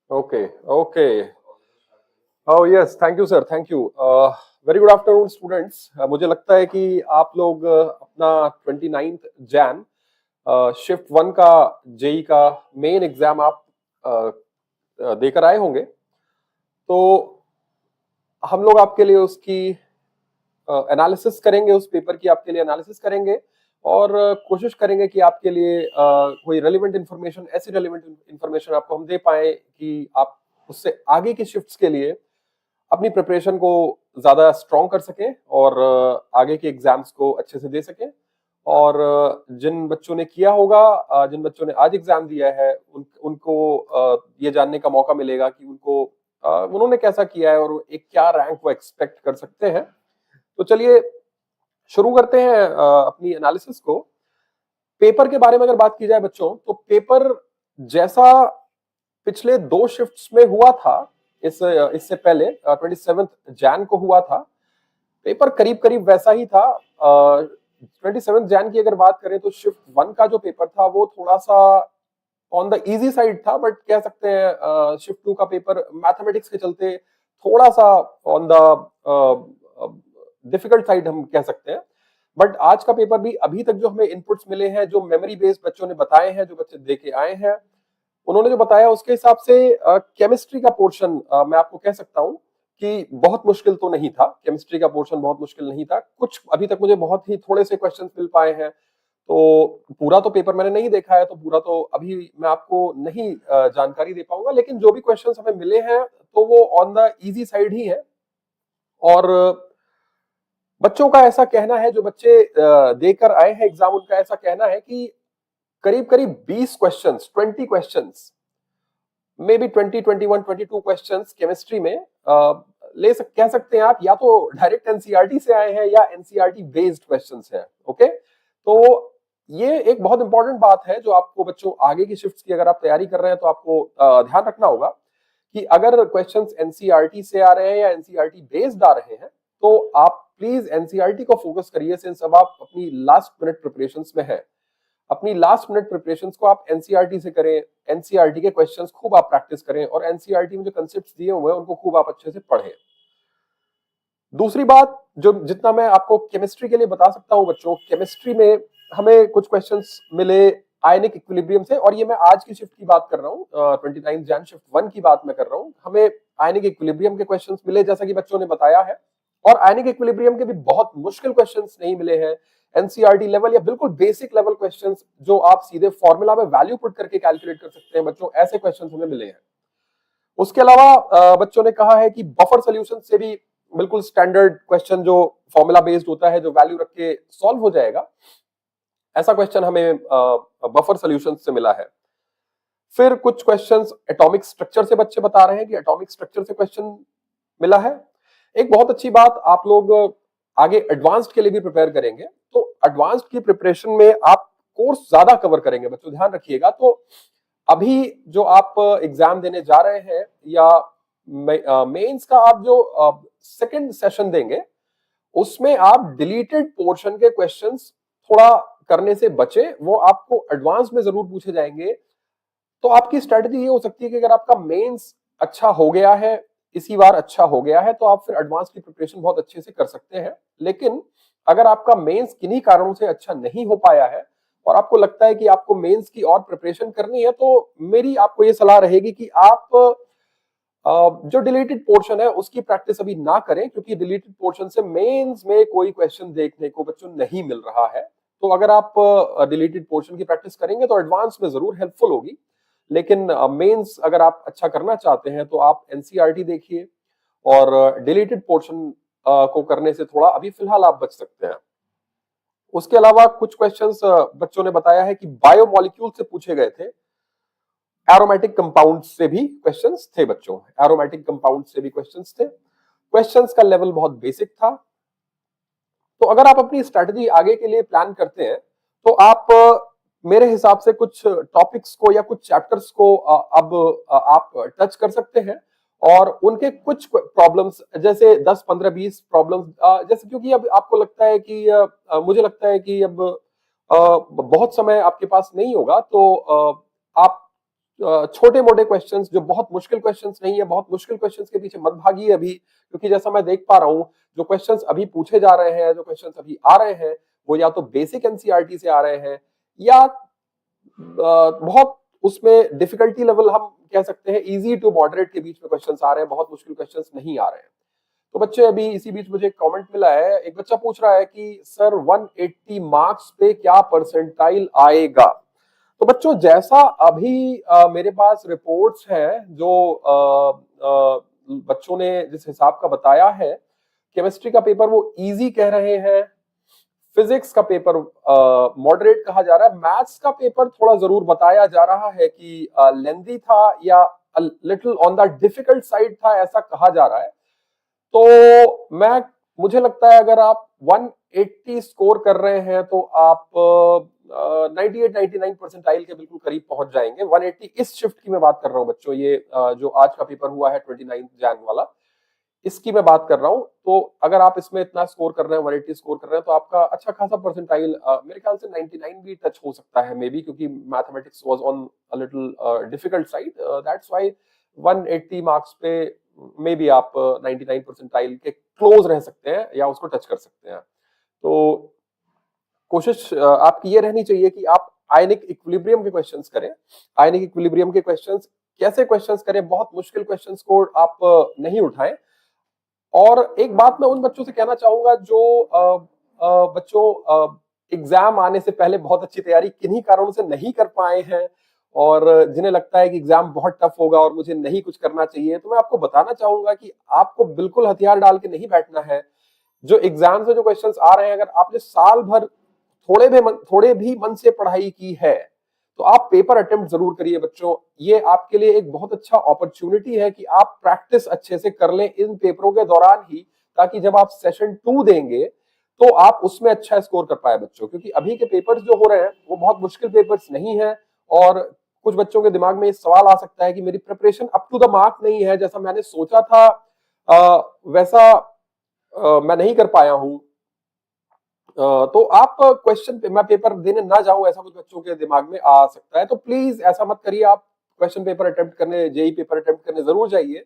Okay, okay. Oh yes, thank you sir, thank you. Very good afternoon students. मुझे लगता है कि आप लोग अपना 29th जैन शिफ्ट 1 का जेई का मेन एग्जाम आप देकर आए होंगे। तो हम लोग आपके लिए उसकी एनालिसिस करेंगे, उस पेपर की आपके लिए एनालिसिस करेंगे और कोशिश करेंगे कि आपके लिए कोई रेलिवेंट इंफॉर्मेशन, ऐसी रेलिवेंट इंफॉर्मेशन आपको हम दे पाए कि आप उससे आगे की शिफ्ट्स के लिए अपनी प्रिपरेशन को ज्यादा स्ट्रॉन्ग कर सकें और आगे के एग्जाम्स को अच्छे से दे सकें। और जिन बच्चों ने किया होगा, जिन बच्चों ने आज एग्जाम दिया है, उनको ये जानने का मौका मिलेगा कि उन्होंने कैसा किया है और एक क्या रैंक वो एक्सपेक्ट कर सकते हैं। तो चलिए शुरू करते हैं अपनी एनालिसिस को। पेपर के बारे में अगर बात की जाए बच्चों, तो पेपर जैसा पिछले 2 शिफ्ट्स में हुआ था, इससे पहले 27 जैन को हुआ था, पेपर करीब करीब वैसा ही था। 27 जैन की अगर बात करें तो शिफ्ट 1 का जो पेपर था वो थोड़ा सा ऑन द इजी साइड था, बट कह सकते हैं शिफ्ट 2 का पेपर मैथमेटिक्स के चलते थोड़ा सा ऑन द डिफिकल्ट साइड हम कह सकते हैं। बट आज का पेपर भी अभी तक जो हमें इनपुट्स मिले हैं, जो मेमोरी बेस्ड बच्चों ने बताए हैं, जो बच्चे दे के आए हैं, उन्होंने जो बताया उसके हिसाब से केमिस्ट्री का पोर्शन मैं आपको कह सकता हूं कि बहुत मुश्किल तो नहीं था। केमिस्ट्री का पोर्शन बहुत मुश्किल नहीं था। कुछ अभी तक मुझे बहुत ही थोड़े से क्वेश्चंस मिल पाए हैं, तो पूरा तो पेपर मैंने नहीं देखा है, तो पूरा तो अभी मैं आपको नहीं जानकारी दे पाऊंगा। लेकिन जो भी क्वेश्चंस हमें मिले हैं तो वो ऑन द इजी साइड ही है। और बच्चों का ऐसा कहना है, जो बच्चे देकर आए हैं एग्जाम, उनका ऐसा कहना है कि करीब करीब 20 questions, 20 questions, may be 20, 21, 22 questions chemistry में कह सकते हैं आप, या तो डायरेक्ट एनसीईआरटी से आए हैं या एनसीईआरटी बेस्ड क्वेश्चंस हैं। ओके, तो ये एक बहुत इंपॉर्टेंट बात है जो आपको बच्चों आगे की शिफ्ट्स की अगर आप तैयारी कर रहे हैं तो आपको ध्यान रखना होगा कि अगर क्वेश्चंस एनसीईआरटी से आ रहे हैं या एनसीईआरटी बेस्ड आ रहे हैं तो आप प्लीज एनसीईआरटी को फोकस करिए, सिंस अब आप अपनी लास्ट मिनट प्रिपरेशंस में है। अपनी लास्ट मिनट प्रिपरेशंस को आप एनसीईआरटी से करें, एनसीईआरटी के क्वेश्चंस खूब आप प्रैक्टिस करें और एनसीईआरटी में जो कंसेप्ट्स दिए हुए हैं उनको खूब आप अच्छे से पढ़ें। दूसरी बात, जो जितना मैं आपको केमिस्ट्री के लिए बता सकता हूं बच्चों, केमिस्ट्री में हमें कुछ क्वेश्चंस मिले आयनिक इक्विलिब्रियम से, और ये मैं आज की शिफ्ट की बात कर रहा हूँ, 29 जैन शिफ्ट 1 की बात मैं कर रहा हूँ। हमें आयनिक इक्विलिब्रियम के क्वेश्चंस मिले जैसा कि बच्चों ने बताया है, और आयनिक इक्विलिब्रियम के भी बहुत मुश्किल क्वेश्चंस नहीं मिले हैं। एनसीईआरटी लेवल या बिल्कुल बेसिक लेवल क्वेश्चंस जो आप सीधे फॉर्मूला में वैल्यू पुट करके कैलकुलेट कर सकते हैं बच्चों, ऐसे क्वेश्चंस हमें मिले हैं। उसके अलावा बच्चों ने कहा है कि बफर सॉल्यूशन से भी बिल्कुल स्टैंडर्ड क्वेश्चन जो फॉर्मूला बेस्ड होता है, जो वैल्यू रख के सॉल्व हो जाएगा, ऐसा क्वेश्चन हमें बफर सॉल्यूशन से मिला है। फिर कुछ क्वेश्चंस एटॉमिक स्ट्रक्चर से बच्चे बता रहे हैं कि एटॉमिक स्ट्रक्चर से क्वेश्चन मिला है। एक बहुत अच्छी बात, आप लोग आगे एडवांस्ड के लिए भी प्रिपेयर करेंगे, तो एडवांस्ड की प्रिपरेशन में आप कोर्स ज्यादा कवर करेंगे बच्चों, ध्यान रखिएगा। तो अभी जो आप एग्जाम देने जा रहे हैं या मेंस का आप जो सेकंड सेशन देंगे, उसमें आप डिलीटेड पोर्शन के क्वेश्चंस थोड़ा करने से बचे, वो आपको एडवांस में जरूर पूछे जाएंगे। तो आपकी स्ट्रेटजी ये हो सकती है कि अगर आपका मेंस अच्छा हो गया है, इसी बार अच्छा हो गया है, तो आप फिर एडवांस की प्रिपरेशन बहुत अच्छे से कर सकते हैं। लेकिन अगर आपका मेंस किन्हीं कारणों से अच्छा नहीं हो पाया है और आपको लगता है कि आपको मेंस की और प्रिपरेशन करनी है, तो मेरी आपको ये सलाह रहेगी कि आप जो डिलीटेड पोर्शन है उसकी प्रैक्टिस अभी ना करें, क्योंकि डिलीटेड पोर्शन से मेंस में कोई क्वेश्चन देखने को बच्चों नहीं मिल रहा है। तो अगर आप डिलीटेड पोर्शन की प्रैक्टिस करेंगे तो एडवांस में जरूर हेल्पफुल होगी। लेकिन मेंस अगर आप अच्छा करना चाहते हैं तो आप एनसीईआरटी देखिए और डिलीटेड पोर्शन को करने से थोड़ा अभी फिलहाल आप बच सकते हैं। उसके अलावा कुछ क्वेश्चंस बच्चों ने बताया है कि बायोमोलिक्यूल से पूछे गए थे। एरोमेटिक कंपाउंड से भी क्वेश्चंस थे बच्चों, एरोमेटिक कंपाउंड से भी क्वेश्चंस थे। क्वेश्चंस का लेवल बहुत बेसिक था। तो अगर आप अपनी स्ट्रेटजी आगे के लिए प्लान करते हैं तो आप मेरे हिसाब से कुछ टॉपिक्स को या कुछ चैप्टर्स को अब आप टच कर सकते हैं और उनके कुछ प्रॉब्लम्स जैसे 10 15 20 प्रॉब्लम्स, जैसे क्योंकि अब आपको लगता है कि मुझे लगता है कि अब बहुत समय आपके पास नहीं होगा, तो आप छोटे मोटे क्वेश्चंस जो बहुत मुश्किल क्वेश्चंस नहीं है, बहुत मुश्किल क्वेश्चंस के पीछे मत भागिए अभी, क्योंकि जैसा मैं देख पा रहा हूं जो क्वेश्चंस अभी पूछे जा रहे हैं, जो क्वेश्चंस अभी आ रहे हैं, वो या तो बेसिक एनसीईआरटी से आ रहे हैं या बहुत उसमें डिफिकल्टी लेवल हम कह सकते हैं इजी टू मॉडरेट के बीच में क्वेश्चंस आ रहे हैं, बहुत मुश्किल क्वेश्चंस नहीं आ रहे हैं। तो बच्चे अभी इसी बीच मुझे एक कमेंट मिला है, एक बच्चा पूछ रहा है कि सर 180 मार्क्स पे क्या परसेंटाइल आएगा। तो बच्चों जैसा अभी मेरे पास रिपोर्ट्स हैं जो बच्चों ने जिस हिसाब का बताया है, केमिस्ट्री का पेपर वो इजी कह रहे हैं, फिजिक्स का पेपर मॉडरेट कहा जा रहा है, मैथ्स का पेपर थोड़ा जरूर बताया जा रहा है कि लेंदी था या little on the difficult side था, ऐसा कहा जा रहा है। तो मुझे लगता है अगर आप 180 स्कोर कर रहे हैं तो आप 98 99 परसेंटाइल के बिल्कुल करीब पहुंच जाएंगे। 180 इस शिफ्ट की मैं बात कर रहा हूं बच्चों, ये जो आज का पेपर हुआ है 29 जैन वाला, इसकी मैं बात कर रहा हूं। तो अगर आप इसमें इतना स्कोर कर रहे हैं, 180 स्कोर कर रहे हैं, तो आपका अच्छा खासा परसेंटाइल मेरे ख्याल से 99 भी टच हो सकता है मे बी, क्योंकि mathematics was on a little difficult side, that's why 180 marks पे मे बी आप 99 परसेंटाइल के क्लोज रह सकते हैं या उसको टच कर सकते हैं। तो कोशिश आपकी ये रहनी चाहिए कि आप आयनिक इक्विलिब्रियम के क्वेश्चंस करें। आयनिक इक्विलिब्रियम के क्वेश्चंस कैसे क्वेश्चंस करें, बहुत मुश्किल क्वेश्चंस को आप नहीं उठाएं। और एक बात मैं उन बच्चों से कहना चाहूंगा जो बच्चों एग्जाम आने से पहले बहुत अच्छी तैयारी किन्हीं कारणों से नहीं कर पाए हैं और जिन्हें लगता है कि एग्जाम बहुत टफ होगा और मुझे नहीं कुछ करना चाहिए, तो मैं आपको बताना चाहूंगा कि आपको बिल्कुल हथियार डाल के नहीं बैठना है। जो एग्जाम से जो क्वेश्चंस आ रहे हैं, अगर आपने साल भर थोड़े भी मन से पढ़ाई की है तो आप पेपर अटेम्प्ट जरूर करिए बच्चों। ये आपके लिए एक बहुत अच्छा अपॉर्चुनिटी है कि आप प्रैक्टिस अच्छे से कर लें इन पेपरों के दौरान ही, ताकि जब आप सेशन 2 देंगे तो आप उसमें अच्छा स्कोर कर पाए बच्चों। क्योंकि अभी के पेपर्स जो हो रहे हैं वो बहुत मुश्किल पेपर्स नहीं है, और कुछ बच्चों के दिमाग में ये सवाल आ सकता है कि मेरी preparation up to the mark नहीं है, जैसा मैंने सोचा था वैसा मैं नहीं कर पाया हूं। तो आप क्वेश्चन मैं पेपर देने ना जाऊं, ऐसा कुछ बच्चों के दिमाग में आ सकता है, तो प्लीज ऐसा मत करिए। आप क्वेश्चन पेपर अटेम्प्ट करने, जेई पेपर अटेम्प्ट करने जरूर जाइए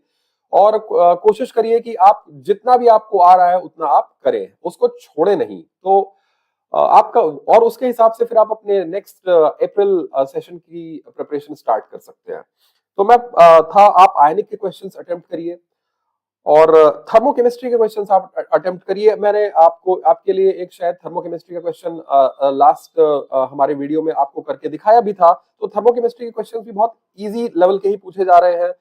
और कोशिश करिए कि आप जितना भी आपको आ रहा है उतना आप करें, उसको छोड़े नहीं। तो आपका और उसके हिसाब से फिर आप अपने नेक्स्ट अप्रैल सेशन की प्रिपरेशन स्टार्ट कर सकते हैं। तो मैं था आप आयनिक के क्वेश्चंस अटेम्प्ट करिए और थर्मोकेमिस्ट्री के क्वेश्चंस आप अटेम्प्ट करिए। मैंने आपको आपके लिए एक शायद थर्मोकेमिस्ट्री का क्वेश्चन लास्ट हमारे वीडियो में आपको करके दिखाया भी था। तो थर्मोकेमिस्ट्री के क्वेश्चंस भी बहुत इजी लेवल के ही पूछे जा रहे हैं।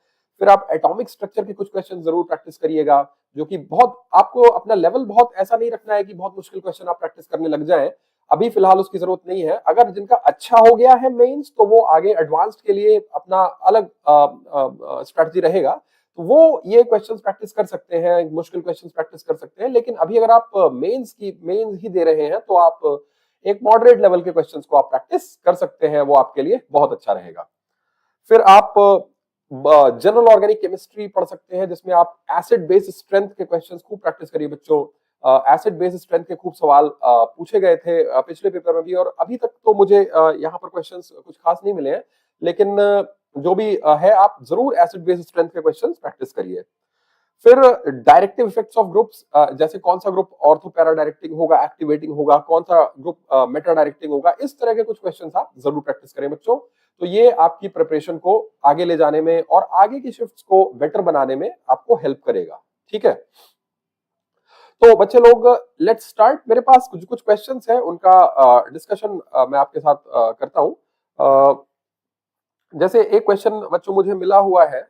फिर आप एटॉमिक स्ट्रक्चर के कुछ क्वेश्चन जरूर प्रैक्टिस करिएगा, जो कि बहुत आपको अपना लेवल बहुत ऐसा नहीं रखना है कि बहुत मुश्किल क्वेश्चन आप प्रैक्टिस करने लग जाएं। अभी फिलहाल उसकी जरूरत नहीं है। अगर जिनका अच्छा हो गया है मेंस, तो वो आगे एडवांस्ड के लिए अपना अलग स्ट्रेटजी रहेगा, तो वो ये क्वेश्चंस प्रैक्टिस कर सकते हैं, मुश्किल क्वेश्चंस प्रैक्टिस कर सकते हैं। लेकिन अभी अगर आप मेंस ही दे रहे हैं तो आप एक मॉडरेट लेवल के क्वेश्चंस को आप प्रैक्टिस कर सकते हैं, वो आपके लिए बहुत अच्छा रहेगा। फिर आप जनरल ऑर्गेनिक केमिस्ट्री पढ़ सकते हैं, जिसमें आप एसिड बेस स्ट्रेंथ के क्वेश्चंस खूब प्रैक्टिस करिए बच्चों। एसिड बेस स्ट्रेंथ के खूब सवाल पूछे गए थे पिछले पेपर में भी, और अभी तक तो मुझे यहाँ पर क्वेश्चंस कुछ खास नहीं मिले हैं, लेकिन जो भी है आप जरूर एसिड बेस स्ट्रेंथ के क्वेश्चंस प्रैक्टिस करिए। फिर डायरेक्टिव इफेक्ट्स ऑफ ग्रुप्स, जैसे कौन सा ग्रुप ऑर्थो पैरा डायरेक्टिंग होगा, एक्टिवेटिंग होगा, कौन सा ग्रुप मेटा डायरेक्टिंग होगा, इस तरह के कुछ क्वेश्चंस आप जरूर प्रैक्टिस करें बच्चों। तो ये आपकी प्रिपरेशन को आगे ले जाने में और आगे की शिफ्ट्स को बेटर बनाने में आपको हेल्प करेगा। ठीक है, तो बच्चे लोग लेट्स स्टार्ट। मेरे पास कुछ कुछ क्वेश्चंस हैं, उनका डिस्कशन मैं आपके साथ करता हूं। जैसे एक क्वेश्चन बच्चों मुझे मिला हुआ है,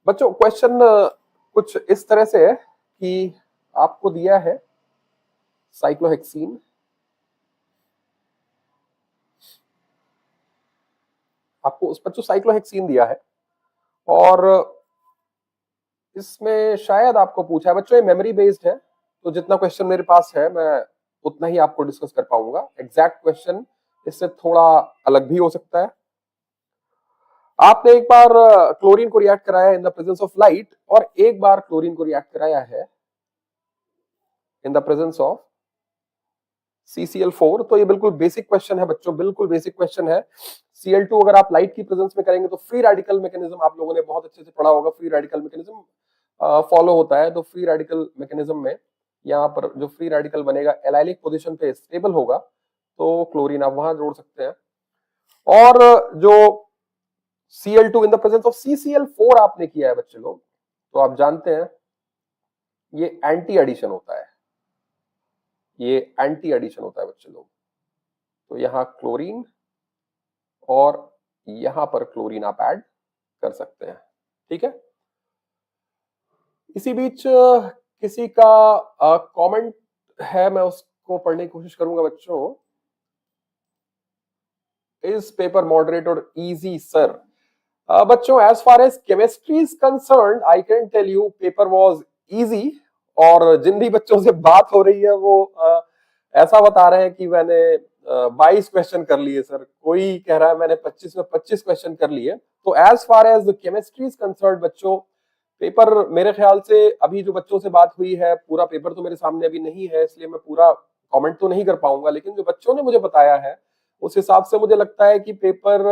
बच्चों क्वेश्चन कुछ इस तरह से है कि आपको दिया है साइक्लोहेक्सीन, आपको उस बच्चों साइक्लोहेक्सीन दिया है और इसमें शायद आपको पूछा है बच्चों, ये मेमोरी बेस्ड है, तो जितना क्वेश्चन मेरे पास है मैं उतना ही आपको डिस्कस कर पाऊंगा। एग्जैक्ट क्वेश्चन इससे थोड़ा अलग भी हो सकता है। आपने एक बार क्लोरीन को रिएक्ट कराया in the presence of light, और एक बार क्लोरीन को रिएक्ट कराया है in the presence of CCl4। तो ये बिल्कुल बेसिक क्वेश्चन है बच्चों, बिल्कुल बेसिक क्वेश्चन है। Cl2 अगर आप लाइट की प्रेजेंस में करेंगे तो फ्री रेडिकल मैकेनिज्म आप लोगों ने बहुत अच्छे से पढ़ा होगा। फ्री रेडिकल मैकेनिज्म फॉलो होता है, तो फ्री रेडिकल मैकेनिज्म में यहाँ पर जो फ्री रेडिकल बनेगा एलाइलिक पोजीशन पे स्टेबल होगा, तो क्लोरीन आप वहां जोड़ सकते हैं। और जो Cl2 in the presence of CCl4 आपने किया है बच्चे लोग, तो आप जानते हैं ये एंटी एडिशन होता है, ये एंटी एडिशन होता है बच्चे लोग। तो यहां क्लोरीन और यहां पर क्लोरीन आप ऐड कर सकते हैं, ठीक है। इसी बीच किसी का कमेंट है, मैं उसको पढ़ने की कोशिश करूंगा बच्चों। इज पेपर मॉडरेट और इजी सर? बच्चों, as far as chemistry is concerned I can tell you paper was easy. और जिन भी बच्चों से बात हो रही है वो ऐसा बता रहे हैं कि मैंने 22 क्वेश्चन कर लिए सर, कोई कह रहा है मैंने 25 में 25 क्वेश्चन कर लिए। तो as far as chemistry is concerned बच्चों, पेपर मेरे ख्याल से अभी जो बच्चों से बात हुई है, पूरा पेपर तो मेरे सामने अभी नहीं है, इसलिए मैं पूरा कमेंट तो नहीं कर पाऊंगा, लेकिन जो बच्चों ने मुझे बताया है उस हिसाब से मुझे लगता है कि पेपर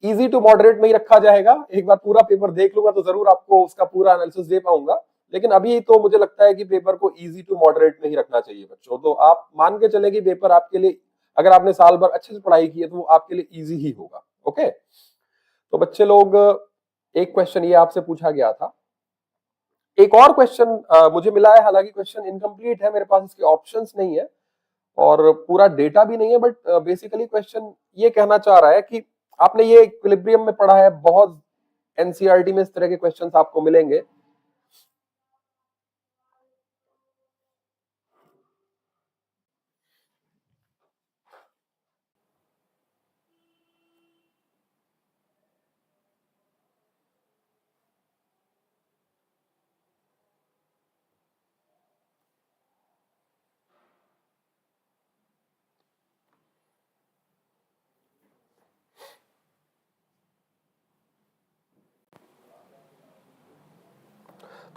इजी टू मॉडरेट में ही रखा जाएगा। एक बार पूरा पेपर देख लूंगा तो जरूर आपको उसका पूरा एनालिसिस दे पाऊंगा, लेकिन अभी तो मुझे लगता है कि पेपर को इजी टू मॉडरेट में ही रखना चाहिए बच्चों। तो आप मान के चले कि पेपर आपके लिए, अगर आपने साल भर अच्छे से पढ़ाई की है तो वो आपके लिए इजी ही होगा। ओके, तो बच्चे लोग, एक क्वेश्चन ये आपसे पूछा गया था। एक और क्वेश्चन मुझे मिला है, हालांकि क्वेश्चन इनकम्प्लीट है, मेरे पास इसके ऑप्शंस नहीं है और पूरा डेटा भी नहीं है, बट बेसिकली क्वेश्चन ये कहना चाह रहा है कि आपने ये इक्विलिब्रियम में पढ़ा है, बहुत एनसीईआरटी में इस तरह के क्वेश्चंस आपको मिलेंगे।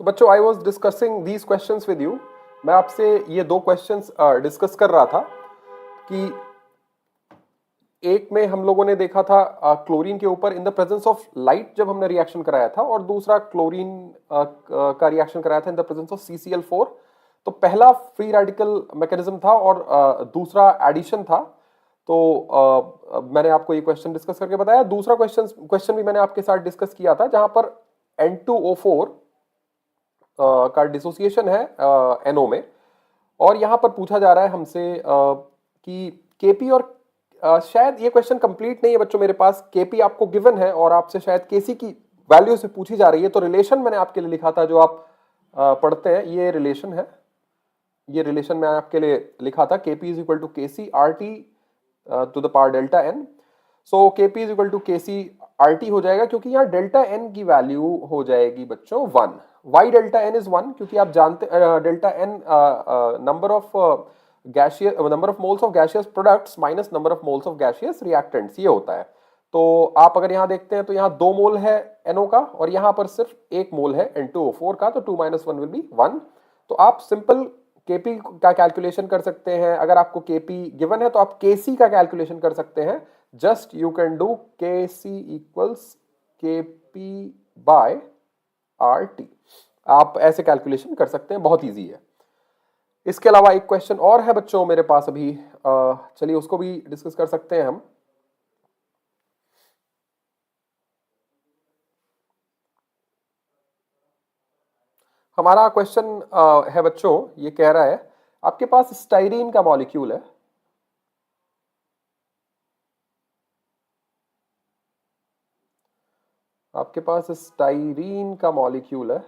तो बच्चों, I was discussing these questions with you. मैं आपसे ये दो क्वेश्चंस डिस्कस कर रहा था कि एक में हम लोगों ने देखा था क्लोरीन के ऊपर in the presence of light जब हमने रिएक्शन कराया था, और दूसरा क्लोरीन का रिएक्शन कराया था in the presence of CCl4। तो पहला फ्री रेडिकल मैकेनिज्म था और दूसरा एडिशन था। तो मैंने आपको ये क्वेश्चन डिस्कस करके बताया। दूसरा क्वेश्चन भी मैंने आपके साथ डिस्कस किया था, जहां पर N2O4 का डिसोसिएशन है NO में, और यहां पर पूछा जा रहा है हमसे कि केपी और शायद ये क्वेश्चन कंप्लीट नहीं है बच्चों मेरे पास। केपी आपको गिवन है और आपसे शायद केसी की वैल्यू से पूछी जा रही है। तो रिलेशन मैंने आपके लिए लिखा था, जो आप पढ़ते हैं, ये रिलेशन है, ये रिलेशन मैं आपके लिए लिखा था, KP is equal to KC R T to the power delta N. So KP is equal to KC R T हो जाएगा, क्योंकि यहाँ डेल्टा एन की वैल्यू हो जाएगी बच्चों 1। Why delta N is 1? क्योंकि आप जानते delta N number of gaseous, number of moles of gaseous products minus number of moles of gaseous reactants, ये होता है। तो आप अगर यहाँ देखते हैं तो यहाँ 2 मोल है NO का, और यहाँ पर सिर्फ 1 मोल है N2O4 का, तो 2 माइनस 1 विल बी 1। तो आप सिंपल केपी का कैलकुलेशन कर सकते हैं। अगर आपको केपी गिवन है तो आप केसी का कैलकुलेशन कर सकते हैं। Just you can do KC equals KP by R T, आप ऐसे कैलकुलेशन कर सकते हैं, बहुत इजी है। इसके अलावा एक क्वेश्चन और है बच्चों मेरे पास अभी, चलिए उसको भी डिस्कस कर सकते हैं हम। हमारा क्वेश्चन है बच्चों, ये कह रहा है आपके पास स्टाइरीन का मॉलिक्यूल है, आपके पास स्टाइरीन का मॉलिक्यूल है,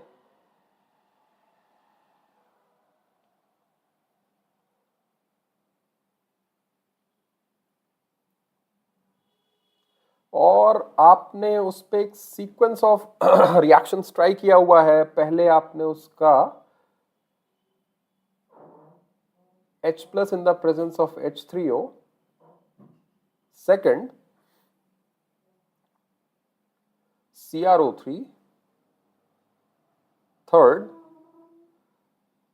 और आपने उस पे एक सीक्वेंस ऑफ रिएक्शंस ट्राई किया हुआ है। पहले आपने उसका H plus in the presence of H3O, second CrO3, third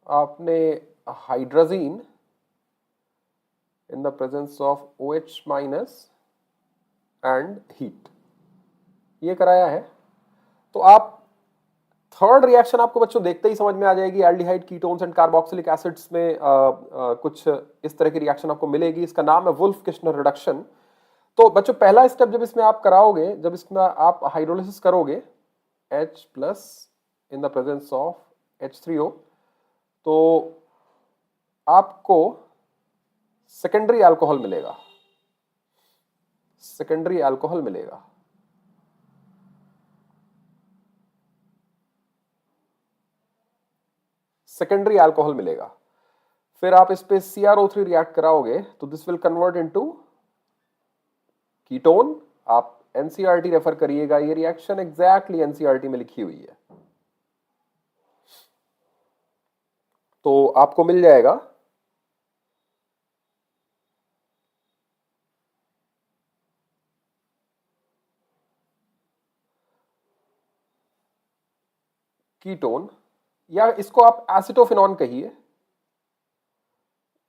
आपने hydrazine in the presence of OH minus and heat, ये कराया है। तो आप थर्ड रिएक्शन आपको बच्चों देखते ही समझ में आ जाएगी। Aldehyde ketones and carboxylic acids में कुछ इस तरह की रिएक्शन आपको मिलेगी। इसका नाम है वुल्फ किश्नर रिडक्शन। तो बच्चों पहला स्टेप जब इसमें आप कराओगे, जब इसमें आप हाइड्रोलिसिस करोगे H plus in the presence of H3O, तो आपको सेकेंडरी अल्कोहल मिलेगा, सेकेंडरी अल्कोहल मिलेगा। सेकेंडरी अल्कोहल मिलेगा। फिर आप इस पे CrO3 रिएक्ट कराओगे तो this will convert into ketone. आप एनसीईआरटी रेफर करिएगा, ये रिएक्शन एग्जैक्टली एनसीईआरटी में लिखी हुई है। तो आपको मिल जाएगा कीटोन, या इसको आप एसिटोफिनॉन कहिए,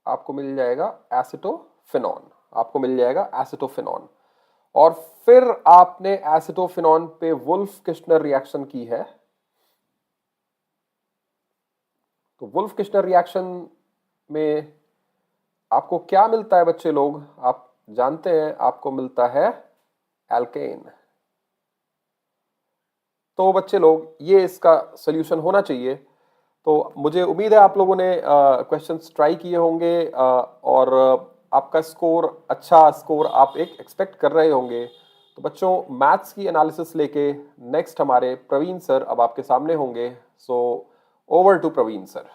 आपको मिल जाएगा एसिटोफिनॉन, आपको मिल जाएगा एसिटोफिनॉन। और फिर आपने एसिटोफिनॉन पे वुल्फ किश्नर रिएक्शन की है। तो वुल्फ किश्नर रिएक्शन में आपको क्या मिलता है बच्चे लोग, आप जानते हैं, आपको मिलता है एल्केन। तो बच्चे लोग ये इसका सॉल्यूशन होना चाहिए। तो मुझे उम्मीद है आप लोगों ने क्वेश्चंस ट्राई किए होंगे और आपका स्कोर, अच्छा स्कोर आप एक एक्सपेक्ट कर रहे होंगे। तो बच्चों मैथ्स की एनालिसिस लेके नेक्स्ट हमारे प्रवीण सर अब आपके सामने होंगे। So over to Praveen sir.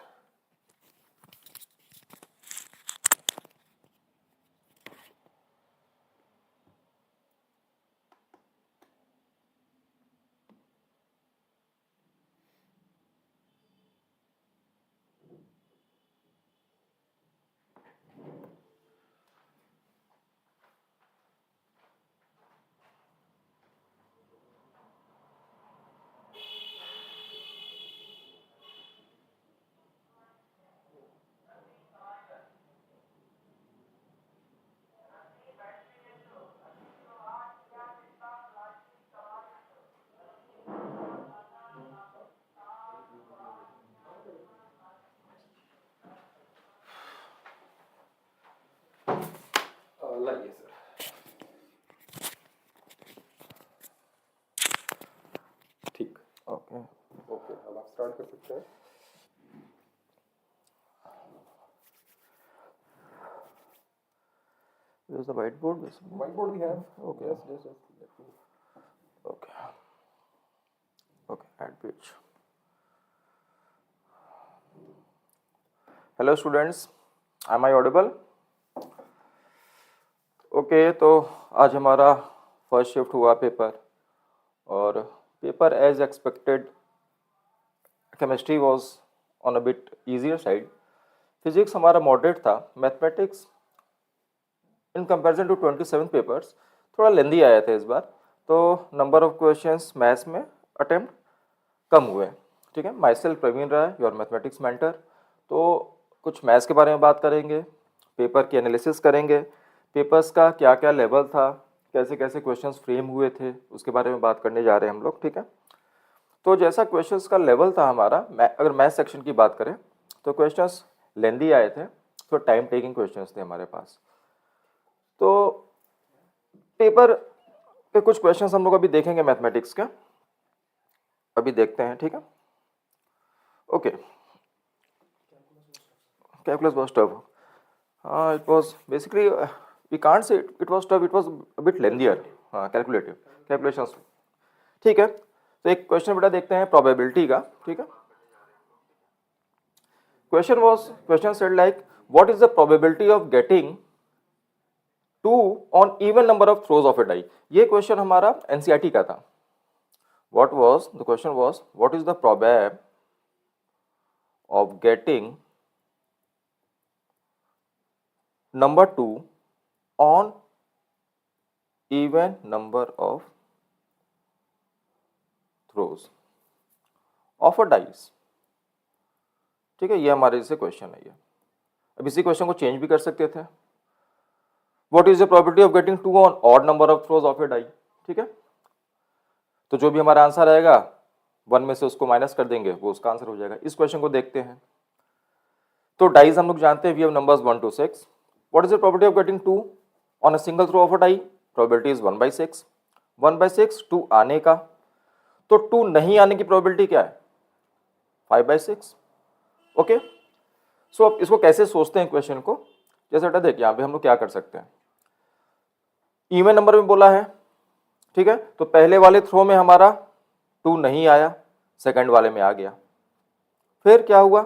लाइए सर। ठीक, ओके ओके, अब आप स्टार्ट कर सकते हैं। use the whiteboard basically. Whiteboard we have. Okay. Yes. Let me. Okay, okay, add page. Hello students, am I audible? Okay तो आज हमारा फर्स्ट शिफ्ट हुआ पेपर, और paper as expected chemistry was on a bit easier side, physics हमारा moderate था, mathematics in comparison to 27 papers थोड़ा lengthy आया था इस बार, तो नंबर ऑफ क्वेश्चंस मैथ्स में अटेम्प्ट कम हुए। ठीक है, my self Praveen Rai, your mathematics mentor. तो कुछ मैथ्स के बारे में बात करेंगे, पेपर की एनालिसिस करेंगे, पेपर्स का क्या क्या लेवल था, कैसे कैसे क्वेश्चंस फ्रेम हुए थे, उसके बारे में बात करने जा रहे हैं हम लोग। ठीक है, तो जैसा क्वेश्चंस का लेवल था हमारा, अगर मैथ सेक्शन की बात करें तो क्वेश्चंस लेंदी आए थे, तो टाइम टेकिंग क्वेश्चंस थे हमारे पास। तो पेपर पे कुछ क्वेश्चंस हम लोग अभी देखेंगे मैथमेटिक्स के, अभी देखते हैं। ठीक है, okay. Calculus was tough. It was basically we can't say it was tough. It was a bit lengthier. Calculative calculations. ठीक है, तो एक क्वेश्चन बेटा देखते हैं प्रोबेबिलिटी का। ठीक है, question said like what is the probability of getting 2 on even number of throws of a die. ये क्वेश्चन हमारा एनसीईआरटी का था. What was the question was, what is the probab of getting number 2 on even number of throws of a dice. ठीक है, ये हमारे जैसे question है. ये अब इसी क्वेश्चन को चेंज भी कर सकते थे. What is the probability of getting 2 on odd number of throws of a die? ठीक है, तो जो भी हमारा आंसर आएगा 1 में से उसको माइनस कर देंगे, वो उसका आंसर हो जाएगा. इस क्वेश्चन को देखते हैं. तो डाइज हम लोग जानते हैं, we have numbers 1 to 6. What is the probability of getting 2 on a single throw of a die? Probability is 1/6. 1/6 2 आने का, तो 2 नहीं आने की प्रोबेबिलिटी क्या है? 5/6. ओके, सो अब इसको कैसे सोचते हैं क्वेश्चन को? जैसे बेटा देख, यहाँ पे हम लोग क्या कर सकते हैं. इवन नंबर में बोला है, ठीक है, तो पहले वाले थ्रो में हमारा 2 नहीं आया, सेकंड वाले में आ गया. फिर क्या हुआ?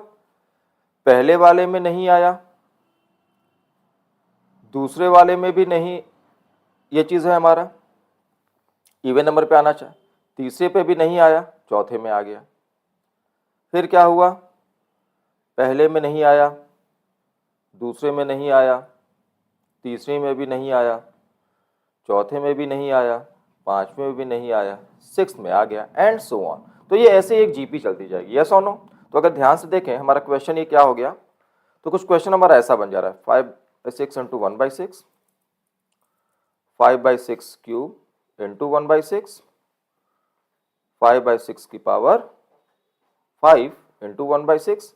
पहले वाले में नहीं आया, दूसरे वाले में भी नहीं. ये चीज़ है हमारा इवन नंबर पे आना चाहिए. तीसरे पे भी नहीं आया, चौथे में आ गया. फिर क्या हुआ? पहले में नहीं आया, दूसरे में नहीं आया, तीसरे में भी नहीं आया, चौथे में भी नहीं आया, पांचवें में भी नहीं आया, सिक्स्थ में आ गया, एंड सो ऑन. तो ये ऐसे एक जीपी चलती जाएगी. यस और नो? तो अगर ध्यान से देखें हमारा क्वेश्चन ये क्या हो गया, तो कुछ क्वेश्चन हमारा ऐसा बन जा रहा है. 5/6 इंटू 1/6, 5/6 क्यूब इंटू 1/6, 5/6 की power 5 into 1/6,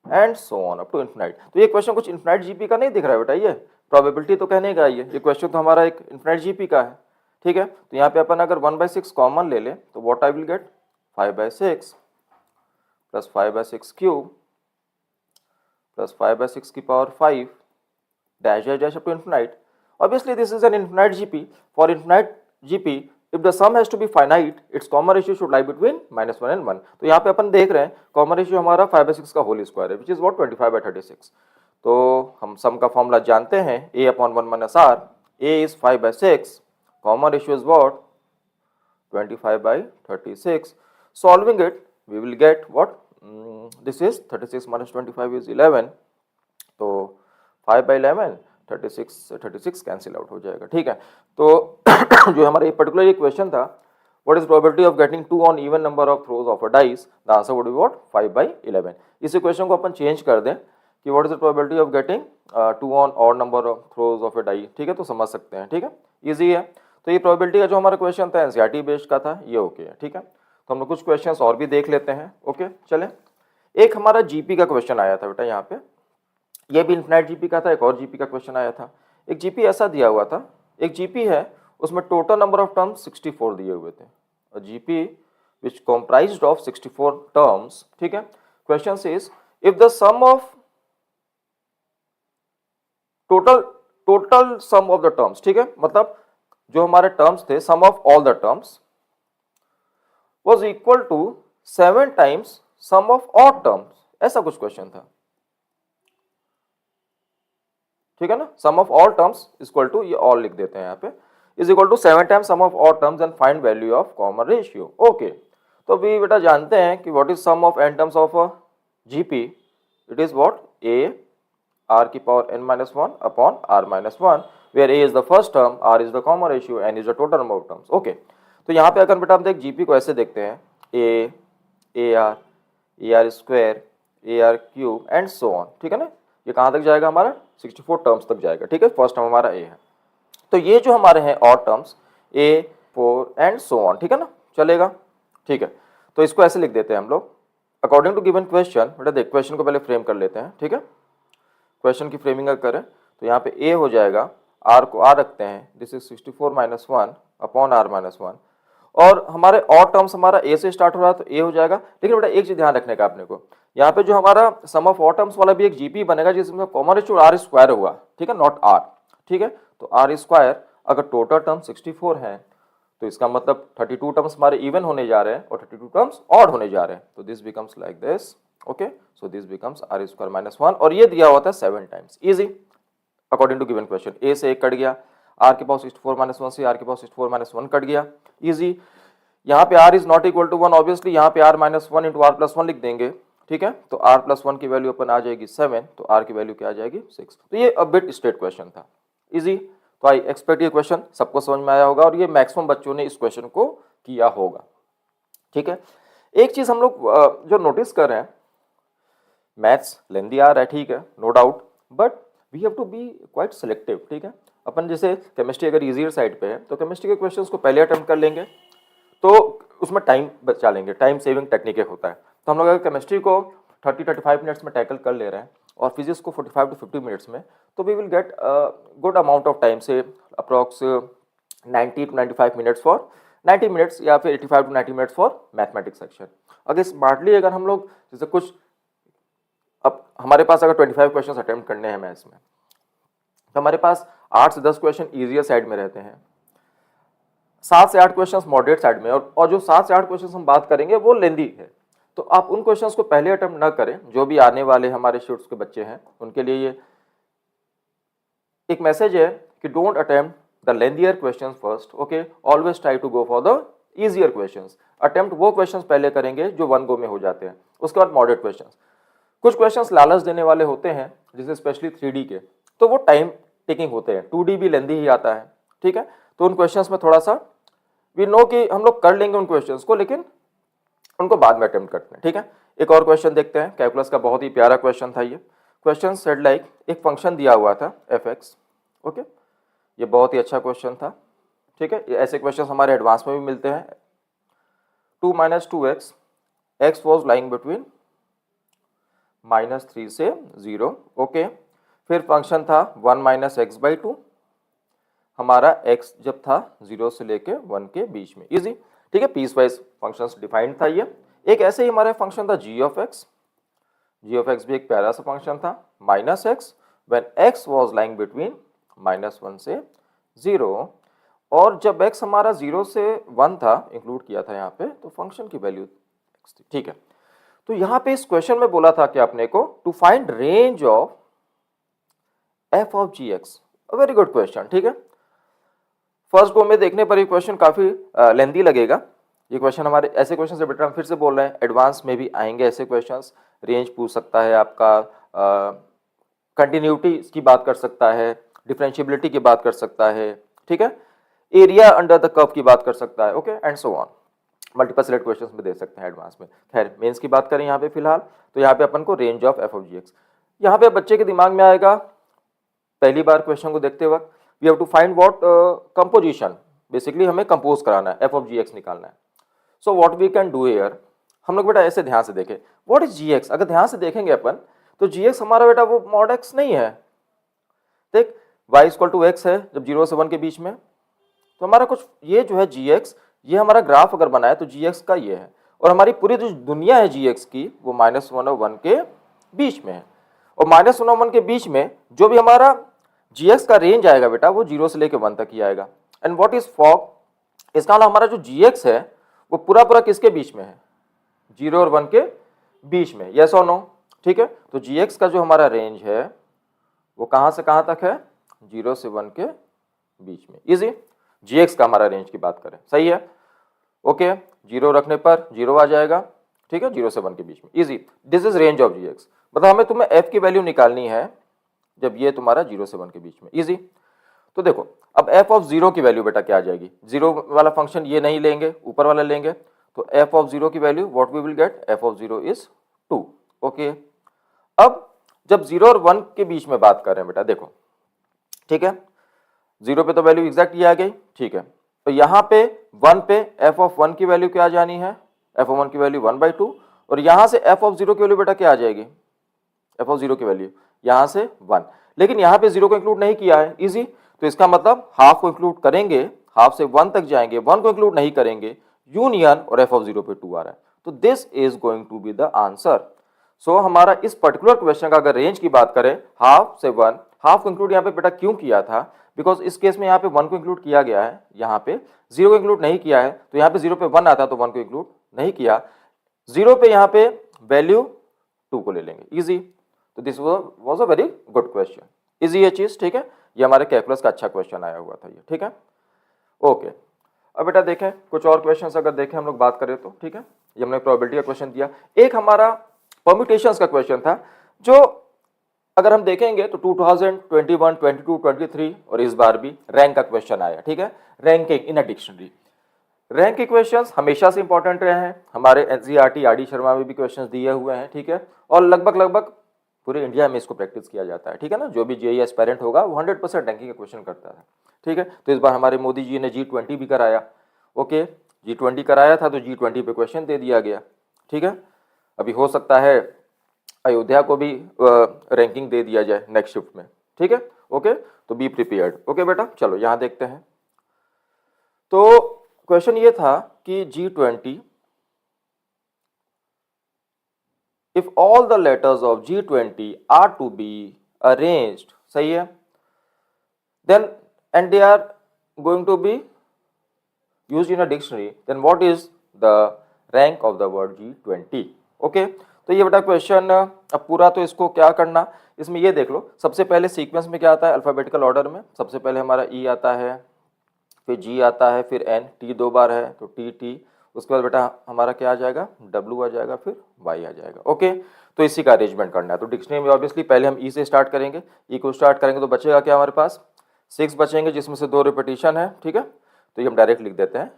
and so on up to infinite. तो ये क्वेश्चन कुछ इन्फिनाइट जीपी का नहीं दिख रहा है बेटा. ये प्रोबेबिलिटी तो कहने का ये क्वेश्चन तो हमारा एक इन्फिनाइट जीपी का है. ठीक है, तो यहाँ पे अपन अगर 1/6 कॉमन ले लें तो what I will get? 5/6 plus 5/6 cube plus 5/6 की power 5 dash dash dash up to infinite. Obviously this is an infinite GP. For infinite GP, if the sum has to be finite, its common ratio should lie between -1 and 1. तो यहाँ पे अपन देख रहे हैं common ratio हमारा 5/6 का whole square है, which is what 25/36. तो हम सम का फॉर्मूला जानते हैं, a/1 - r. a is 5/6, common ratio is what? 25/36. Solving it, we will get what? This is 36 minus 25 is 11. तो 5/11 36 कैंसिल आउट हो जाएगा. ठीक है, तो जो हमारा ये पर्टिकुलर ये क्वेश्चन था, what is probability of getting 2 on even number of throws of a dice, the answer would be what? 5/11. इसी क्वेश्चन को अपन चेंज कर दें कि what is the probability of getting 2 on odd number of throws of a die. ठीक है, तो समझ सकते हैं. ठीक है, इजी है. तो ये प्रोबेबिलिटी का जो हमारा क्वेश्चन था एनसीईआरटी बेस्ड का था, ये ओके है. ठीक है, तो हम लोग कुछ क्वेश्चन और भी देख लेते हैं. ओके, चले. एक हमारा जीपी का क्वेश्चन आया था बेटा, यहाँ पे ये भी इन्फिनाइट जीपी का था. एक और जीपी का क्वेश्चन आया था. एक जीपी ऐसा दिया हुआ था, एक जीपी है उसमें टोटल नंबर ऑफ टर्म्स 64 दिए हुए थे. GP which comprised of 64 terms. ठीक है, question says if the sum of total sum of the terms, ठीक है, मतलब जो हमारे टर्म्स थे, sum of all the terms was equal to 7 times sum of odd terms. ऐसा कुछ क्वेश्चन था. ठीक है ना, sum of all terms equal to, ये ऑल लिख देते हैं यहाँ पे, is equal to 7 times sum of all terms and find value of common ratio. Okay, तो अभी बेटा जानते हैं कि what is sum of n terms of GP. It is what? a r की power n-1 upon r-1, where a is the first term, r is the common ratio, n is the total number of terms. Okay, तो यहाँ पे अगर बेटा हम देख GP को ऐसे देखते हैं, ar square, ar cube and so on. ठीक है ना, ये कहाँ तक जाएगा हमारा? 64 टर्म्स तक जाएगा. ठीक है, फर्स्ट टर्म हमारा ए है. तो ये जो हमारे हैं odd terms a, 4 and so on. ठीक है ना, चलेगा. ठीक है, तो इसको ऐसे लिख देते हैं हम लोग अकॉर्डिंग टू गिवन क्वेश्चन. बेटा देख, क्वेश्चन को पहले फ्रेम कर लेते हैं. ठीक है, क्वेश्चन की फ्रेमिंग अगर करें तो यहाँ पे a हो जाएगा, r को r रखते हैं, दिस इज 64 - 1 अपॉन r-1. और हमारे ऑड टर्म्स हमारा a से स्टार्ट हो रहा है तो a हो जाएगा. लेकिन बेटा एक चीज ध्यान रखने का अपने को, यहाँ पे जो हमारा सम ऑफ ऑड टर्म्स वाला भी एक जीपी बनेगा जिसमें कॉमन रेशियो r स्क्वायर होगा. ठीक है, नॉट r. ठीक है, तो r स्क्वायर अगर टोटल टर्म 64 है तो इसका मतलब 32 टर्म्स हमारे इवन होने जा रहे हैं और 32 टर्म्स ऑड होने जा रहे हैं. तो this becomes like this. Okay, so this becomes r square -1, और ये दिया हुआ था 7 times. Easy according to given question. a से 1 कट गया, आर के पावर 64 माइनस 1 से आर के पावर 64 माइनस 1 कट गया, इजी। यहाँ पे R is not equal to 1, obviously यहाँ पे R minus 1 into R plus 1 लिख देंगे, ठीक है। तो आर प्लस 1 की वैल्यू अपन आ जाएगी 7, तो आर की वैल्यू क्या आ जाएगी 6। तो ये अ बिट स्ट्रेट क्वेश्चन था, इजी। तो आई एक्सपेक्ट ये क्वेश्चन सबको समझ में आया होगा और ये मैक्सिमम बच्चों ने इस क्वेश्चन को किया होगा, ठीक है। एक चीज हम लोग जो नोटिस कर रहे हैं, मैथ्स लेंदी आ रहा है, ठीक है, no doubt, but we have to be quite selective, ठीक है। अपन जैसे केमिस्ट्री अगर इजियर साइड पे है तो केमिस्ट्री के क्वेश्चंस को पहले अटेम्प्ट कर लेंगे, तो उसमें टाइम बचा लेंगे, टाइम सेविंग टेक्निक होता है। तो हम लोग अगर केमिस्ट्री को 30-35 मिनट्स में टैकल कर ले रहे हैं और फिजिक्स को 45 to 50 मिनट्स में, तो we will get good amount of time, से approx 90 to 95 minutes for 90 minutes या फिर 85 to 90 minutes for mathematics section. अगर स्मार्टली अगर हम लोग जैसे कुछ, अब हमारे पास अगर 25 क्वेश्चन अटेम्प्ट करने हैं मैथ्स में, तो हमारे पास 8 से 10 क्वेश्चन ईजियर साइड में रहते हैं, 7 से 8 क्वेश्चंस मॉडरेट साइड में, और जो 7 से 8 क्वेश्चंस हम बात करेंगे वो लेंदी है। तो आप उन क्वेश्चंस को पहले अटेम्प्ट ना करें। जो भी आने वाले हमारे शिफ्ट्स के बच्चे हैं उनके लिए ये एक मैसेज है कि don't attempt the lengthier questions first, okay, always try to go for the easier questions. Attempt वो क्वेश्चंस पहले करेंगे जो 1 गो में हो जाते हैं, उसके बाद मॉडरेट क्वेश्चंस। कुछ क्वेश्चंस लालच देने वाले होते हैं, जैसे स्पेशली 3D के, तो वो टाइम टेकिंग होते हैं, 2D भी लेंदी ही आता है, ठीक है। तो उन क्वेश्चंस में थोड़ा सा वी नो कि हम लोग कर लेंगे उन क्वेश्चंस को, लेकिन उनको बाद में अटेम्प्ट करते हैं, ठीक है। एक और क्वेश्चन देखते हैं, कैलकुलस का बहुत ही प्यारा क्वेश्चन था ये। क्वेश्चन सेड लाइक, एक फंक्शन दिया हुआ था fx, ओके, ये बहुत ही अच्छा क्वेश्चन था, ठीक है। ऐसे क्वेश्चन हमारे एडवांस में भी मिलते हैं। 2 minus 2x, x was lying between -3 से 0, ओके। फिर फंक्शन था 1 minus x/2, हमारा x जब था 0 से लेके 1 के बीच में, इजी, ठीक है। पीस वाइज फंक्शंस डिफाइंड था ये। एक ऐसे ही हमारा फंक्शन था g of x भी एक प्यारा सा फंक्शन था, -x when x was lying between -1 से 0, और जब x हमारा 0 से 1 था, इंक्लूड किया था यहाँ पे, तो फंक्शन की वैल्यू x थी, ठीक है। तो यहाँ पे इस क्वेश्चन में बोला था कि आपने को to find range of f of gx, a very good question, ठीक है। फर्स्ट गो में देखने पर ये क्वेश्चन काफी लेंदी लगेगा। ये क्वेश्चन हमारे ऐसे क्वेश्चन से बेटर, हम फिर से बोल रहे हैं, एडवांस में भी आएंगे ऐसे क्वेश्चंस। रेंज पूछ सकता है आपका, कंटिन्यूटी की बात कर सकता है, डिफरेंशिएबिलिटी की बात कर सकता है, ठीक है, एरिया अंडर द कर्व की बात कर सकता है, okay, and so on. Multiple select questions में दे सकते हैं एडवांस में। खैर मेंस की बात करें यहाँ पे फिलहाल, तो यहाँ पे अपन को range of f of gx, यहाँ पे बच्चे के दिमाग में आएगा पहली बार क्वेश्चन को देखते वक्त, we have to find what composition, basically हमें कंपोज कराना है, f of gx निकालना है। So what we can do here, हम लोग बेटा ऐसे ध्यान से देखें, व्हाट इज gx। अगर ध्यान से देखेंगे अपन तो gx हमारा बेटा वो mod x नहीं है। देख y इक्वल टू x है जब 0 से 1 के बीच में, तो हमारा कुछ ये जो है gx, ये हमारा ग्राफ अगर बनाए तो gx का ये है, और हमारी पूरी जो दुनिया है gx की वो -1 और 1 के बीच में है, और -1 और 1 के बीच में जो भी हमारा gx का रेंज आएगा बेटा वो 0 से लेके 1 तक ही आएगा। एंड व्हाट इज फॉग, इसका मतलब हमारा जो gx है वो पूरा पूरा किसके बीच में है, 0 और 1 के बीच में, यस और नो, ठीक है। तो gx का जो हमारा रेंज है वो कहां से कहां तक है, 0 से 1 के बीच में, इजी। gx का हमारा रेंज की बात करें, सही है, ओके, 0 रखने पर 0 आ जाएगा, ठीक है, 0 से 1 के बीच में, easy. This is range of gx, मतलब हमें तुम्हें f की वैल्यू निकालनी है जब ये तुम्हारा 0 से 1 के बीच में, इजी। तो देखो अब f ऑफ 0 की वैल्यू बेटा क्या आ जाएगी, 0 वाला फंक्शन ये नहीं लेंगे, ऊपर वाला लेंगे, तो f ऑफ 0 की value what we will get, f of 0 is 2, okay. अब जब 0 और 1 के बीच में बात कर रहे हैं बेटा, देखो, ठीक है, 0 पे तो वैल्यू एग्जैक्ट ये आ गई, ठीक है। तो यहाँ पे 1 पे f ऑफ 1 की वैल्यू क्या जानी है, f ऑफ 1 की वैल्यू 1/2, और यहाँ से f ऑफ 0 की वैल्यू बेटा क्या आ जाएगी, f ऑफ 0 की वैल्यू यहाँ से 1, लेकिन यहाँ पे 0 को इंक्लूड नहीं किया है, इजी। तो इसका मतलब हाफ को इंक्लूड करेंगे, हाफ से 1 तक जाएंगे, 1 को इंक्लूड नहीं करेंगे, यूनियन, और f ऑफ 0 पे 2 आ रहा है, तो this is going to be the answer. So हमारा इस पर्टिकुलर क्वेश्चन का अगर रेंज की बात करें, हाफ से 1, हाफ को इंक्लूड यहाँ पे बेटा क्यों किया था, बिकॉज इस केस में यहाँ पे 1 को इंक्लूड किया गया है, यहाँ पे 0 को इंक्लूड नहीं किया है, तो यहाँ पे 0 पे 1 आता तो 1 को इंक्लूड नहीं किया, 0 पे यहाँ पे वैल्यू 2 को ले लेंगे, इजी। तो this was a very good question, easy ये चीज, ठीक है। ये हमारे कैलकुलस का अच्छा क्वेश्चन आया हुआ था ये, ठीक है। ओके, अब बेटा देखें कुछ और क्वेश्चंस अगर देखें हम लोग बात करें तो, ठीक है। ये हमने प्रोबेबिलिटी का क्वेश्चन दिया, एक हमारा परम्यूटेशंस का क्वेश्चन था, जो अगर हम देखेंगे तो 2021, 22, 23 और इस बार भी रैंक का क्वेश्चन आया, ठीक है। Ranking in a dictionary, rank के क्वेश्चंस हमेशा से इंपॉर्टेंट रहे हैं, हमारे एनसीईआरटी आर डी शर्मा में भी क्वेश्चंस दिए हुए हैं, ठीक है। और लगभग पूरे इंडिया में इसको प्रैक्टिस किया जाता है, ठीक है ना। जो भी जेईई एस्पायरेंट होगा वो 100% रैंकिंग का क्वेश्चन करता है, ठीक है। तो इस बार हमारे मोदी जी ने G20 भी कराया, ओके, G20 कराया था तो G20 पे क्वेश्चन दे दिया गया, ठीक है। अभी हो सकता है अयोध्या को भी रैंकिंग दे दिया जाए नेक्स्ट शिफ्ट में, ठीक है। ओके, तो बी प्रिपेयर्ड। ओके बेटा, चलो यहाँ देखते हैं। तो क्वेश्चन ये था कि G20, if all the letters of G20 are to be arranged, सही है, then and they are going to be used in a dictionary, then what is the rank of the word G20? Okay, तो ये बेटा question, अब पूरा तो इसको क्या करना, इसमें ये देख लो, सबसे पहले सीक्वेंस में क्या आता है, अल्फाबेटिकल ऑर्डर में सबसे पहले हमारा E आता है, फिर G आता है, फिर N, T 2 बार है तो T, उसके बाद बेटा हमारा क्या आ जाएगा, W आ जाएगा, फिर Y आ जाएगा। ओके, तो इसी का अरेंजमेंट करना है। तो डिक्शनरी में ऑब्वियसली पहले हम E से स्टार्ट करेंगे, E को स्टार्ट करेंगे तो बचेगा क्या हमारे पास, 6 बचेंगे, जिसमें से 2 रिपीटिशन है, ठीक है। तो ये हम डायरेक्ट लिख देते हैं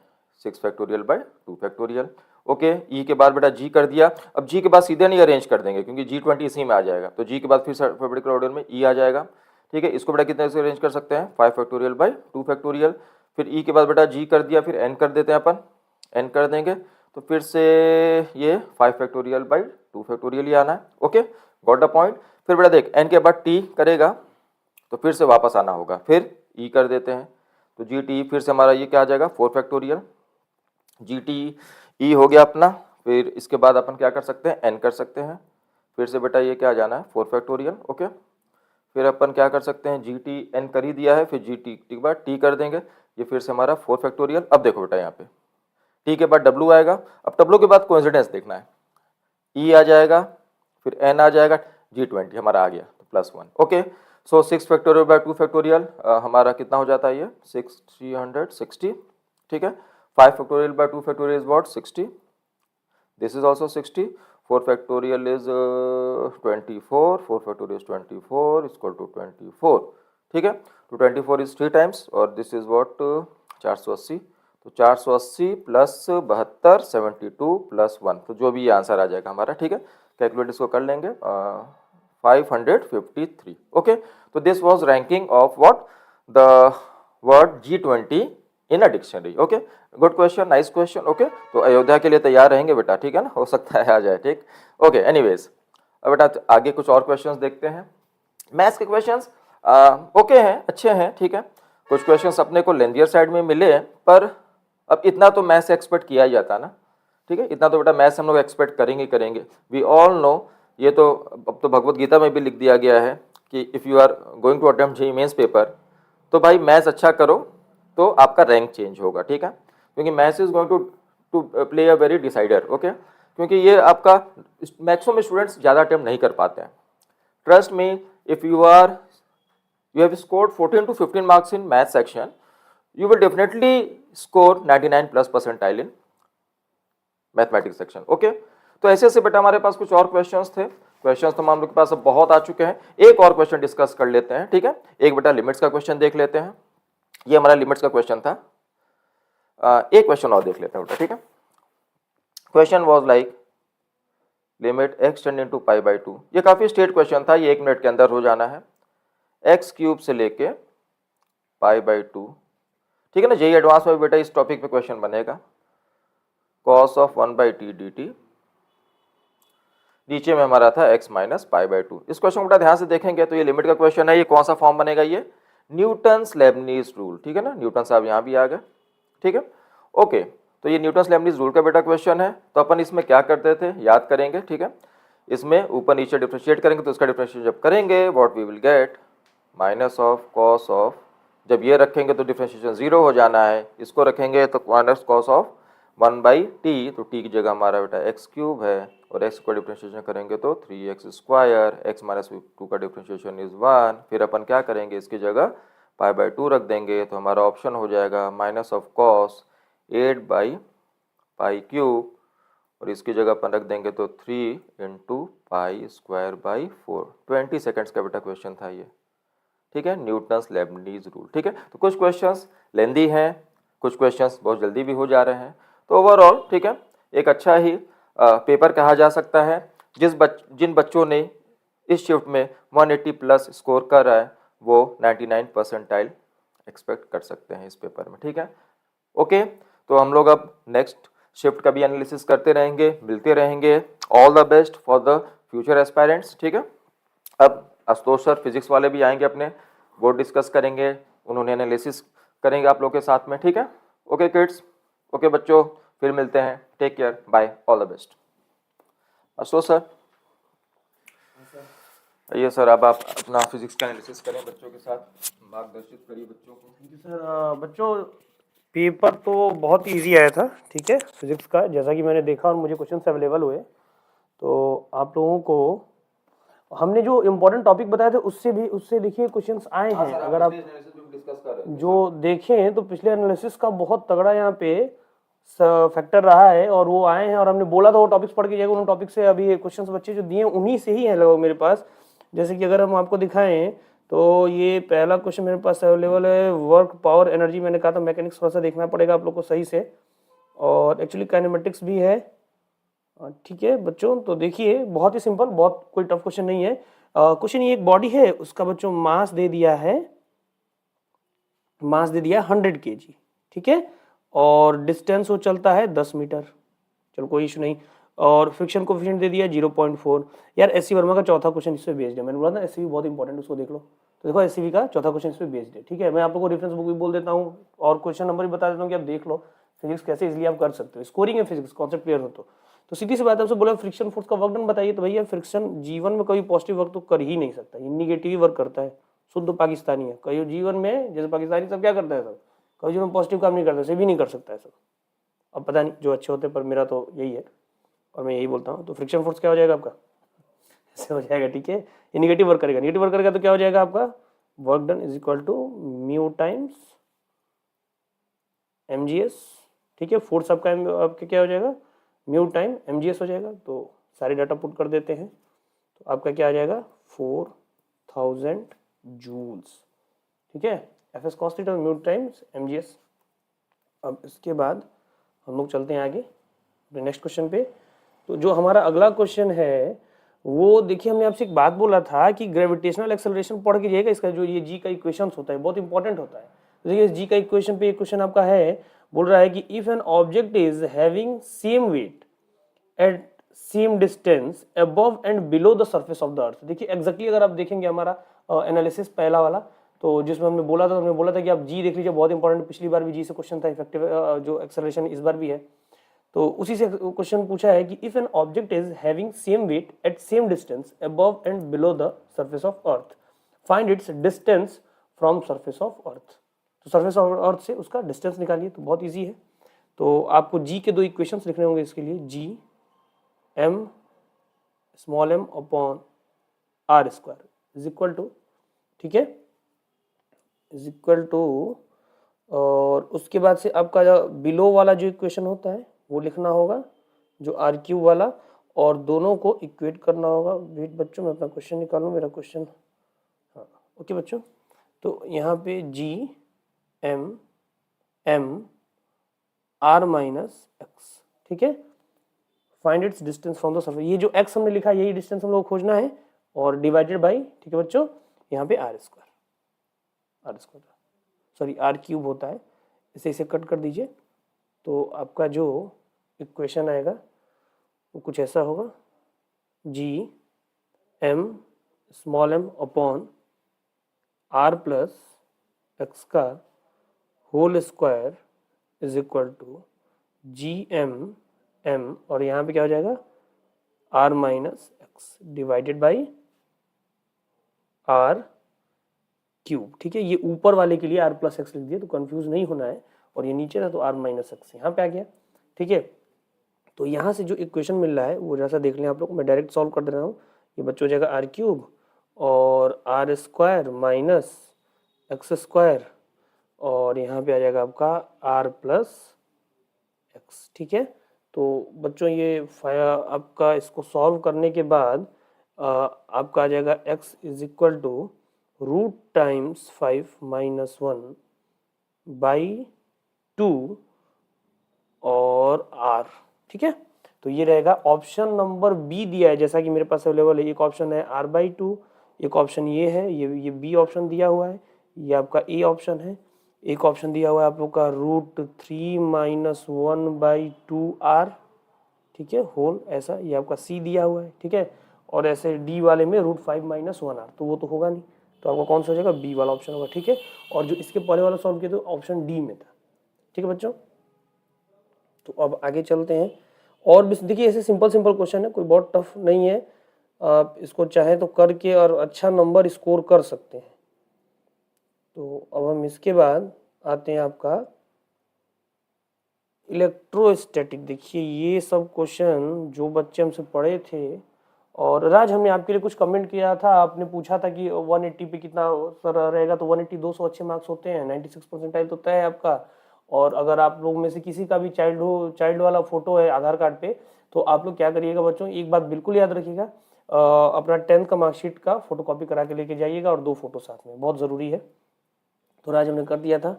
6 factorial by 2 factorial. Okay, E के बाद बेटा G कर दिया, अब G के बाद सीधे नहीं अरेंज कर देंगे क्योंकि G20 इसी में आ जाएगा, तो G के बाद फिर अल्फाबेटिकल ऑर्डर में E आ जाएगा, ठीक है। इसको बेटा कितने से अरेंज कर सकते हैं, 5 फैक्टोरियल बाय 2 फैक्टोरियल। फिर E के बाद बेटा G कर दिया, फिर N कर देते हैं अपन, N कर देंगे तो फिर से ये 5 फैक्टोरियल बाई 2 फैक्टोरियल ही आना है। Okay, got the point. फिर बेटा देख N के बाद T करेगा तो फिर से वापस आना होगा, फिर E कर देते हैं तो GT, फिर से हमारा ये क्या आ जाएगा 4 फैक्टोरियल, GT E हो गया अपना। फिर इसके बाद अपन क्या कर सकते हैं, N कर सकते हैं, फिर से बेटा ये क्या आ जाना है 4 फैक्टोरियल। ओके, फिर अपन क्या कर सकते हैं, GT N कर ही दिया है, फिर GT के बाद T कर देंगे, ये फिर से हमारा 4 फैक्टोरियल। अब देखो बेटा यहाँ पे T के बाद W आएगा, अब W के बाद कोइंसिडेंस देखना है, E आ जाएगा, फिर N आ जाएगा, G20 हमारा आ गया तो +1। Okay, so 6 factorial by 2 factorial हमारा कितना हो जाता है, ये 360, ठीक है। 5 factorial by 2 factorial is what 60, this is also 60, 4 factorial is 24, 4 factorial is 24 equal to 24, ठीक है। तो 24 इज 3 टाइम्स और दिस इज व्हाट 480, तो 480 प्लस 72 72 प्लस 1, तो जो भी ये आंसर आ जाएगा हमारा, ठीक है। कैलकुलेट इसको कर लेंगे 553। ओके, तो this was ranking of what the word G20 in a dictionary. Okay, good question, nice question. Okay, तो अयोध्या के लिए तैयार रहेंगे बेटा, ठीक है ना, हो सकता है आ जाए, ठीक। ओके, एनीवेज अब बेटा आगे कुछ और क्वेश्चंस देखते हैं। मैथ्स के क्वेश्चंस ओके हैं, अच्छे हैं, ठीक है। कुछ क्वेश्चंस अपने को लेंदियर साइड में मिले हैं, पर अब इतना तो मैथ्स से एक्सपेक्ट किया ही जाता ना, ठीक है। इतना तो बेटा मैथ्स हम लोग एक्सपेक्ट करेंगे। वी ऑल नो, ये तो अब तो भगवत गीता में भी लिख दिया गया है कि if you are going to attempt JEE mains paper, तो भाई मैथ्स अच्छा करो तो आपका रैंक चेंज होगा, ठीक है। क्योंकि maths is going to play a very decider. Okay, क्योंकि ये आपका मैक्सिमम स्टूडेंट्स ज़्यादा अटेम्प्ट नहीं कर पाते हैं। Trust me, if you have scored 14 to 15 marks in math section, you will definitely score 99 plus percentile in mathematics section. Okay, तो ऐसे ऐसे बेटा हमारे पास कुछ और क्वेश्चंस थे, क्वेश्चंस तो हम लोग के पास अब बहुत आ चुके हैं। एक और क्वेश्चन डिस्कस कर लेते हैं, ठीक है। एक बेटा लिमिट्स का क्वेश्चन देख लेते हैं, ये हमारा लिमिट्स का क्वेश्चन था। एक क्वेश्चन और देख लेते हैं बेटा, ठीक है। Question was like limit x tending to pi by 2, ये काफी स्ट्रेट क्वेश्चन था, ये 1 मिनट के अंदर हो जाना है। x क्यूब से लेके पाई बाई 2, ठीक है ना। जेईई एडवांस में बेटा इस टॉपिक पे क्वेश्चन बनेगा। cos of 1 by T D T, नीचे में हमारा था x माइनस पाई बाई 2। इस क्वेश्चन को बेटा ध्यान से देखेंगे तो ये लिमिट का क्वेश्चन है। ये कौन सा फॉर्म बनेगा, ये न्यूटन्स लेबनीज रूल, ठीक है ना। न्यूटन साहब यहाँ भी आ गए, ठीक है। ओके, तो ये न्यूटन्स लेबनीज रूल का बेटा क्वेश्चन है। तो अपन इसमें क्या करते थे, याद करेंगे, ठीक है। इसमें ऊपर नीचे डिफ्रेंशिएट करेंगे तो इसका डिफ्रेंशिएट जब करेंगे what we will get minus of cos of, जब ये रखेंगे तो डिफ्रेंशिएशन 0 हो जाना है, इसको रखेंगे तो minus cos of 1 by T, तो टी की जगह हमारा बेटा एक्स क्यूब है और एक्स को डिफ्रेंशिएशन करेंगे तो 3x स्क्वायर, एक्स माइनस 2 का डिफ्रेंशिएशन इज 1। फिर अपन क्या करेंगे, इसकी जगह पाई बाई 2 रख देंगे तो हमारा ऑप्शन हो जाएगा minus of cos 8 by pi cube, और इसकी जगह अपन रख देंगे तो 3 into pi square by 4। 20 seconds का बेटा क्वेश्चन था ये, ठीक है, न्यूटन्स लेबनीज रूल। ठीक है, तो कुछ क्वेश्चंस लेंदी हैं, कुछ क्वेश्चंस बहुत जल्दी भी हो जा रहे हैं, तो ओवरऑल ठीक है एक अच्छा ही पेपर कहा जा सकता है। जिन बच्चों ने इस शिफ्ट में 180 प्लस स्कोर कर रहा है वो 99 परसेंटाइल एक्सपेक्ट कर सकते हैं इस पेपर में। ठीक है, ओके, तो हम लोग अब नेक्स्ट शिफ्ट का भी एनालिसिस करते रहेंगे, मिलते रहेंगे। All the best for the future aspirants. ठीक है, अब आशुतोष सर फिजिक्स वाले भी आएंगे अपने, वो डिस्कस करेंगे, उन्होंने एनालिसिस करेंगे आप लोग के साथ में। ठीक है, ओके किड्स, ओके बच्चों, फिर मिलते हैं, take care, bye, all the best. Ashutosh sir आइए सर, अब आप अपना फिजिक्स का एनालिसिस करें बच्चों के साथ, मार्गदर्शित करिए बच्चों को। Thank you sir. बच्चों पेपर तो बहुत इजी आया था, ठीक है, फिजिक्स का, जैसा कि मैंने देखा और मुझे क्वेश्चंस अवेलेबल हुए, तो आप लोगों को हमने जो इम्पोर्टेंट टॉपिक बताए थे उससे देखिए क्वेश्चंस आए हैं। अगर आप जो देखें तो पिछले एनालिसिस का बहुत तगड़ा यहाँ पे फैक्टर रहा है और वो आए हैं, और हमने बोला था वो टॉपिक्स पढ़ के जाएगा, उन टॉपिक से अभी क्वेश्चंस बच्चे जो दिए उन्हीं से ही हैं लगभग मेरे पास। जैसे कि अगर हम आपको दिखाएं तो ये पहला क्वेश्चन मेरे पास अवेलेबल है, वर्क पावर एनर्जी। मैंने कहा था मैकेनिक्स थोड़ा सा देखना पड़ेगा आप लोग को सही से, और एक्चुअली काइनेमेटिक्स भी है। ठीक है बच्चों, तो देखिए बहुत ही सिंपल, बहुत कोई टफ क्वेश्चन नहीं है। क्वेश्चन ये एक बॉडी है, उसका बच्चों मास दे दिया है 100 kg, ठीक है, और डिस्टेंस वो चलता है 10 मीटर, चलो कोई इशू नहीं, और फ्रिक्शन कोफिशिएंट दे दिया 0.4। यार एससी वर्मा का चौथा क्वेश्चन इस पे बेस्ड है, मैंने बोला ना एससी बहुत इंपॉर्टेंट, उसको देख लो। तो देखो एससी का चौथा क्वेश्चन इस पे बेस्ड है, ठीक है। मैं आप लोगों को रेफरेंस बुक भी बोल देता हूँ और क्वेश्चन नंबर भी बता देता हूँ कि आप देख लो फिजिक्स कैसे इजीली आप कर सकते हो, स्कोरिंग है फिजिक्स, कॉन्सेप्ट क्लियर हो तो सीधी सी बात है। आपसे बोला फ्रिक्शन फोर्स का वर्क डन बताइए, तो भैया फ्रिक्शन जीवन में कभी पॉजिटिव वर्क तो कर ही नहीं सकता, ये निगेटिव ही वर्क करता है, शुद्ध पाकिस्तानी है। कई जीवन में जैसे पाकिस्तानी सब क्या करता है, सब कभी जीवन में पॉजिटिव काम नहीं करता, से भी नहीं कर सकता है सब। अब पता नहीं जो अच्छे होते हैं, पर मेरा तो यही है और मैं यही बोलता हूँ। तो फ्रिक्शन फोर्स क्या हो जाएगा आपका, ऐसे हो जाएगा, ठीक है, ये निगेटिव वर्क करेगा। निगेटिव वर्क करेगा तो क्या हो जाएगा आपका, work done is equal to mu times mgs, ठीक है। फोर्स आपका आपके क्या हो जाएगा, म्यू टाइम mgs हो जाएगा। तो सारे डाटा पुट कर देते हैं, तो आपका क्या आ जाएगा 4000 जूल्स, ठीक है। F S cos theta mu times mgs। अब इसके बाद हम लोग चलते हैं आगे नेक्स्ट क्वेश्चन पे। तो जो हमारा अगला क्वेश्चन है वो देखिए, हमने आपसे एक बात बोला था कि ग्रेविटेशनल एक्सेलरेशन पढ़ के जाइएगा। इसका जो ये जी का इक्वेशन होता है बहुत इंपॉर्टेंट होता है। देखिए इस जी का इक्वेशन पे एक क्वेश्चन आपका है, बोल रहा है कि if an object is having same weight at same distance above and below the surface of the earth. देखिए एग्जैक्टली अगर आप देखेंगे हमारा एनालिसिस पहला वाला, तो जिसमें हमने बोला था कि आप जी देख लीजिए, बहुत इंपॉर्टेंट, पिछली बार भी जी से क्वेश्चन था, इफेक्टिव जो एक्सेलरेशन इस बार भी है। तो उसी से क्वेश्चन पूछा है कि if an object is having same weight at same distance above and below the surface of earth, find its distance from surface of earth. तो सरफेस ऑफ अर्थ से उसका डिस्टेंस निकालिए। तो बहुत इजी है, तो आपको जी के दो इक्वेशंस लिखने होंगे इसके लिए, G M small M upon R square is equal to, ठीक है, इज इक्वल टू, और उसके बाद से आपका जो बिलो वाला जो इक्वेशन होता है वो लिखना होगा, जो आर क्यूब वाला, और दोनों को इक्वेट करना होगा। वेट बच्चों, मैं अपना क्वेश्चन निकालूं, मेरा क्वेश्चन, हाँ ओके बच्चों। तो यहाँ पे G M M R minus X, ठीक है, find its distance from the surface. ये जो एक्स हमने लिखा है यही डिस्टेंस हम लोग को खोजना है, और डिवाइडेड बाई, ठीक है बच्चों, यहाँ पे R square sorry R cube होता है, इसे कट कर दीजिए। तो आपका जो इक्वेशन आएगा वो कुछ ऐसा होगा, G M small M upon R plus X का whole square is equal to G M M, और यहाँ पे क्या हो जाएगा R minus X divided by R cube, ठीक है। ये ऊपर वाले के लिए आर प्लस एक्स लिख दिया, तो कंफ्यूज नहीं होना है, और ये नीचे था तो आर माइनस एक्स यहाँ पे आ गया, ठीक है। तो यहाँ से जो इक्वेशन मिल रहा है वो जैसा देख लें आप लोग, मैं डायरेक्ट सॉल्व कर दे रहा हूँ। ये बच्चों हो जाएगा आर क्यूब और R square minus X square और यहाँ पे आ जाएगा आपका आर प्लस एक्स। ठीक है, तो बच्चों ये आपका इसको सॉल्व करने के बाद आपका आ जाएगा x is equal to root times 5 minus 1 by 2 और r। ठीक है, तो ये रहेगा ऑप्शन नंबर बी दिया है, जैसा कि मेरे पास अवेलेबल है। एक ऑप्शन है r/2, एक ऑप्शन ये है, ये बी ऑप्शन दिया हुआ है, ये आपका ए ऑप्शन है। एक ऑप्शन दिया हुआ है आप लोग का √3 माइनस 1/2r। ठीक है, होल ऐसा, ये आपका सी दिया हुआ है। ठीक है, और ऐसे डी वाले में √5 माइनस 1r, तो वो तो होगा नहीं, तो आपका कौन सा हो जाएगा, बी वाला ऑप्शन होगा। ठीक है, और जो इसके पहले वाला सॉल्व किया तो ऑप्शन डी में था। ठीक है बच्चों, तो अब आगे चलते हैं। और भी देखिए ऐसे सिंपल सिंपल क्वेश्चन है, कोई बहुत टफ नहीं है, आप इसको चाहे तो करके और अच्छा नंबर स्कोर कर सकते हैं। तो अब हम इसके बाद आते हैं आपका इलेक्ट्रोस्टैटिक। देखिए ये सब क्वेश्चन जो बच्चे हमसे पढ़े थे, और राज हमने आपके लिए कुछ कमेंट किया था, आपने पूछा था कि 180 पे कितना सर रहेगा, तो 180 200 अच्छे मार्क्स होते हैं, 96 परसेंटाइल तो तय है आपका। और अगर आप लोग में से किसी का भी चाइल्ड वाला फोटो है आधार कार्ड पे, तो आप लोग क्या करिएगा बच्चों, एक बात बिल्कुल याद रखिएगा, अपना 10th का मार्कशीट का फोटोकॉपी करा के लेके जाइएगा, और 2 फोटो साथ में, बहुत ज़रूरी है। तो राज हमने कर दिया था,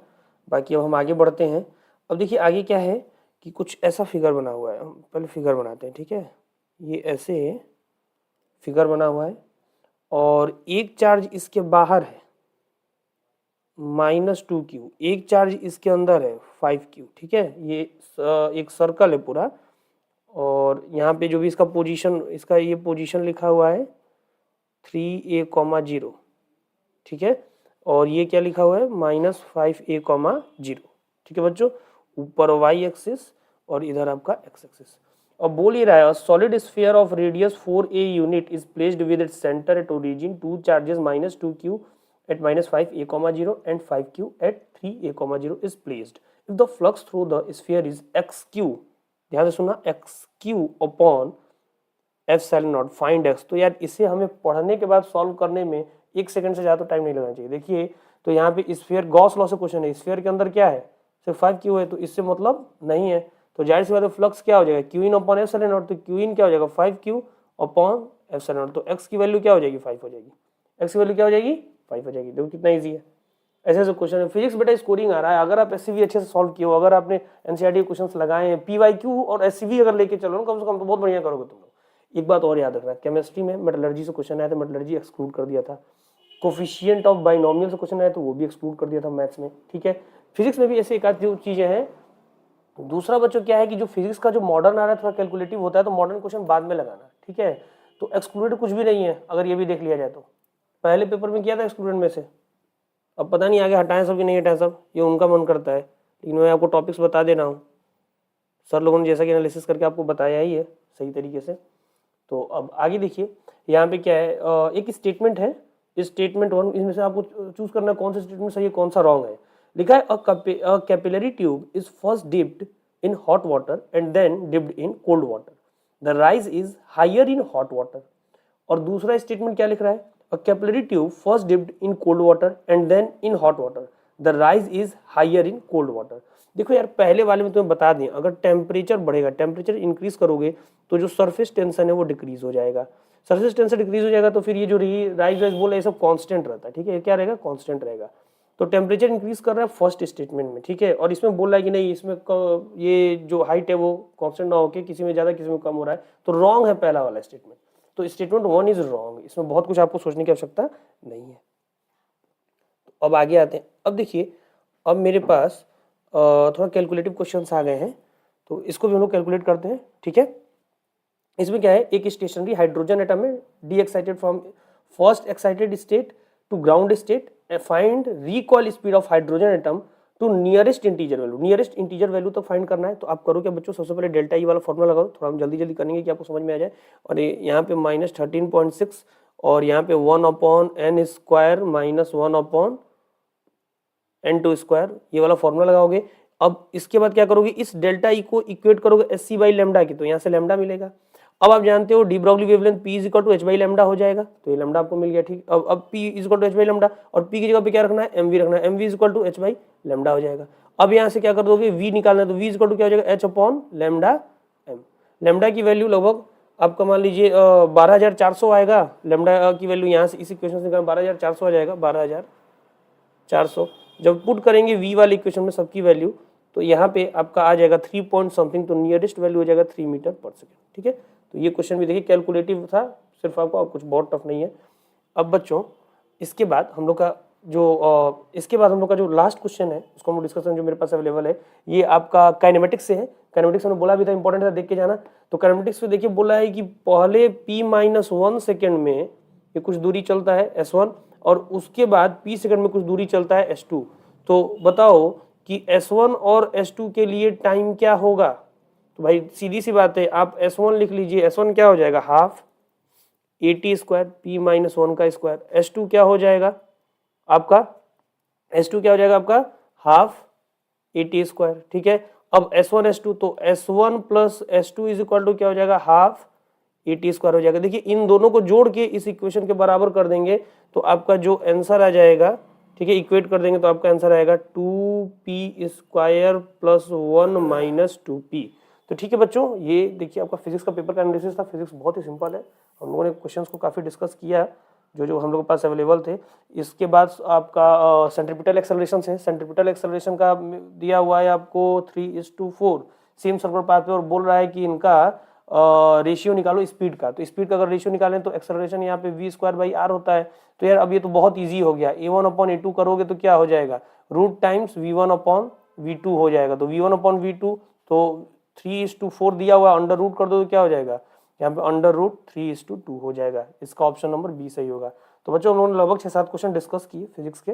बाकी अब हम आगे बढ़ते हैं। अब देखिए आगे क्या है कि कुछ ऐसा फिगर बना हुआ है, हम पहले फिगर बनाते हैं। ठीक है, ये ऐसे फिगर बना हुआ है और एक चार्ज इसके बाहर है -2q, एक चार्ज इसके अंदर है 5q। ठीक है, ये एक सर्कल है पूरा, और यहाँ पे जो भी इसका पोजीशन, इसका ये पोजीशन लिखा हुआ है 3a,0। ठीक है, और ये क्या लिखा हुआ है -5a,0। ठीक है बच्चों, ऊपर y एक्सिस और इधर आपका x एक्सिस। अब बोल ही रहा है solid sphere of radius 4a unit is placed with its centre at origin, 2 charges -2q at -5a,0 and 5q at 3a,0 is placed. If the flux through the sphere is xq, ध्यान से सुना, xq upon epsilon not, find x। तो यार इसे हमें पढ़ने के बाद सॉल्व करने में 1 सेकंड से ज़्यादा टाइम नहीं लगना चाहिए। देखिए तो यहाँ पे स्फीयर, गॉस लॉ से क्वेश्चन है, स्फीयर के अंदर क्या है, सिर्फ 5q है, तो इससे मतलब नहीं है, तो जाहिर सी बात है फ्लक्स क्या हो जाएगा, q in upon epsilon not, तो q इन क्या हो जाएगा 5q अपॉन एप्सिलॉन नॉट, तो x की वैल्यू क्या हो जाएगी 5 हो जाएगी, x की वैल्यू क्या हो जाएगी 5 हो जाएगी। देखो कितना ईजी है, ऐसे ऐसे क्वेश्चन है। फिजिक्स बेटा स्कोरिंग आ रहा है, अगर आप एससीवी अच्छे से सॉल्व किए हो, अगर आपने एनसीईआरटी क्वेश्चंस लगाए हैं, पीवाईक्यू और एससीवी अगर लेके चलो ना कम से कम, तो बहुत बढ़िया करोगे तुम लोग। एक बात और याद रखना, केमिस्ट्री में मेटलर्जी से क्वेश्चन आया था, मेटलर्जी एक्सक्लूड कर दिया था। कोफिशिएंट ऑफ बाइनोमियल से क्वेश्चन आया तो वो भी एक्सक्लूड कर दिया था मैथ्स में। ठीक है, फिजिक्स में भी ऐसे एक आध जो चीजें हैं। दूसरा बच्चों क्या है कि जो फिजिक्स का जो मॉडर्न आ रहा है थोड़ा कैलकुलेटिव होता है, तो मॉडर्न क्वेश्चन बाद में लगाना। ठीक है, तो एक्सक्लूडेड कुछ भी नहीं है, अगर ये भी देख लिया जाए तो। पहले पेपर में किया था एक्सक्लूडेड में से, अब पता नहीं आगे हटाएं सब कि नहीं हटाएं सब, ये उनका मन करता है, लेकिन मैं आपको टॉपिक्स बता दे रहा हूँ। सर लोगों ने जैसा कि एनालिसिस करके आपको बताया ही है सही तरीके से। तो अब आगे देखिए, यहाँ पे क्या है, एक स्टेटमेंट है, इस स्टेटमेंट 1, इसमें से आपको चूज करना है कौन सा स्टेटमेंट सही है कौन सा रॉन्ग है। लिखा है a capillary tube is first dipped in hot water and then dipped in cold water, the rise is higher in hot water. और दूसरा स्टेटमेंट क्या लिख रहा है, a capillary tube first dipped in cold water and then in hot water, the rise is higher in cold water. देखो यार पहले वाले में तुम्हें बता दें, अगर टेम्परेचर बढ़ेगा, टेम्परेचर इंक्रीज करोगे तो जो सरफेस टेंशन है वो डिक्रीज हो जाएगा, सरफेस टेंशन डिक्रीज हो जाएगा तो फिर ये जो राइज वाइज बोला ये सब कांस्टेंट रहता है। ठीक है, क्या रहेगा, कांस्टेंट रहेगा। तो टेम्परेचर इंक्रीज कर रहा है फर्स्ट स्टेटमेंट में। ठीक है, और इसमें बोल रहा है कि नहीं, इसमें ये जो हाइट है वो कांस्टेंट ना होके किसी में ज्यादा किसी में कम हो रहा है, तो रॉन्ग है पहला वाला स्टेटमेंट। तो स्टेटमेंट 1 इज रॉन्ग, इसमें बहुत कुछ आपको सोचने की आवश्यकता नहीं है। तो अब आगे आते हैं। अब देखिए, अब मेरे पास थोड़ा कैलकुलेटिव क्वेश्चंस आ गए हैं, तो इसको भी हम लोग कैलकुलेट करते हैं। ठीक है, इसमें क्या है, एक स्टेशनरी हाइड्रोजन एटम है, de-excited from first excited state to ground state, find recoil speed of hydrogen atom to nearest integer value, nearest integer value तक फाइंड करना है। तो आप करो क्या बच्चों, सबसे पहले डेल्टा ई वाला फॉर्मूला लगाओ, थोड़ा हम जल्दी जल्दी करेंगे कि आपको समझ में आ जाए। और यहाँ पे -13.6 और यहाँ पे 1/n² -1/n2², ये वाला फॉर्मूला लगाओगे। अब इसके बाद क्या करोगे, इस डेल्टा ई को इक्वेट करोगे SC/λ की, तो यहाँ से लैम्डा मिलेगा। अब आप जानते हो de Broglie wavelength P is equal to h by lambda हो जाएगा, तो ये लैम्डा आपको मिल गया। ठीक, अब P is equal to h by lambda, और P की जगह पे क्या रखना है, mv रखना है, mv is equal to h by lambda हो जाएगा। अब यहाँ से क्या कर दोगे, v निकालना है, तो v इज इक्वल टू क्या हो जाएगा, h upon lambda m। Lambda की वैल्यू लगभग आपका मान लीजिए 12,400 आएगा। लैम्डा की वैल्यू यहाँ से इस इक्वेशन से 12,400 आ जाएगा, 12,400। जब पुट करेंगे v वाले इक्वेशन में सबकी वैल्यू, तो यहाँ पे आपका आ जाएगा 3 पॉइंट समथिंग, तो नियरेस्ट वैल्यू हो जाएगा 3 मीटर पर सेकेंड। ठीक है, तो ये क्वेश्चन भी देखिए कैलकुलेटिव था सिर्फ आपको, अब कुछ बहुत टफ नहीं है। अब बच्चों इसके बाद हम लोग का जो लास्ट क्वेश्चन है उसको हम डिस्कशन जो मेरे पास अवेलेबल है, ये आपका काइनेमेटिक्स से है। काइनेमेटिक्स में बोला भी था इंपॉर्टेंट था, देख के जाना। तो काइनेमेटिक्स में देखिए बोला है कि पहले p-1 सेकेंड में ये कुछ दूरी चलता है s1, और उसके बाद p सेकेंड में कुछ दूरी चलता है s2। तो बताओ कि s1 और s2 के लिए टाइम क्या होगा। तो भाई सीधी सी बात है, आप s1 लिख लीजिए, s1 क्या हो जाएगा, हाफ at स्क्वायर p-1 का स्क्वायर, s2 क्या हो जाएगा आपका, s2 क्या हो जाएगा आपका, हाफ at स्क्वायर। ठीक है, अब s1 s2, तो s1 plus s2 is equal to क्या हो जाएगा, हाफ at स्क्वायर हो जाएगा। देखिए इन दोनों को जोड़ के इस इक्वेशन के बराबर कर देंगे तो आपका जो आंसर आ जाएगा, ठीक है, इक्वेट कर देंगे तो आपका आंसर आएगा 2p square plus 1 minus 2p। तो ठीक है बच्चों, ये देखिए आपका फिजिक्स का पेपर का एनालिसिस था। फिजिक्स बहुत ही सिंपल है, हम लोगों ने क्वेश्चंस को काफ़ी डिस्कस किया जो हम लोगों के पास अवेलेबल थे। इसके बाद आपका सेंट्रीपिटल एक्सेलरेशन है। सेंट्रीपिटल एक्सेलरेशन का दिया हुआ है आपको 3:4 सेम सर्कुलर पाथ पे, और बोल रहा है कि इनका रेशियो निकालो स्पीड का। तो स्पीड का अगर रेशियो निकालें तो एक्सेलरेशन यहाँ पे v स्क्वायर बाई r होता है। तो यार अब ये तो बहुत ईजी हो गया, a1 अपॉन a2 करोगे तो क्या हो जाएगा, root times v1 upon v2 हो जाएगा। तो v1 अपॉन v2, तो 3:4 दिया हुआ, अंडर रूट कर दो तो क्या हो जाएगा, यहाँ पे अंडर रूट 3:2 हो जाएगा। इसका ऑप्शन नंबर बी सही होगा। तो बच्चों हम लोगों ने लगभग 6-7 क्वेश्चन डिस्कस किए फिजिक्स के,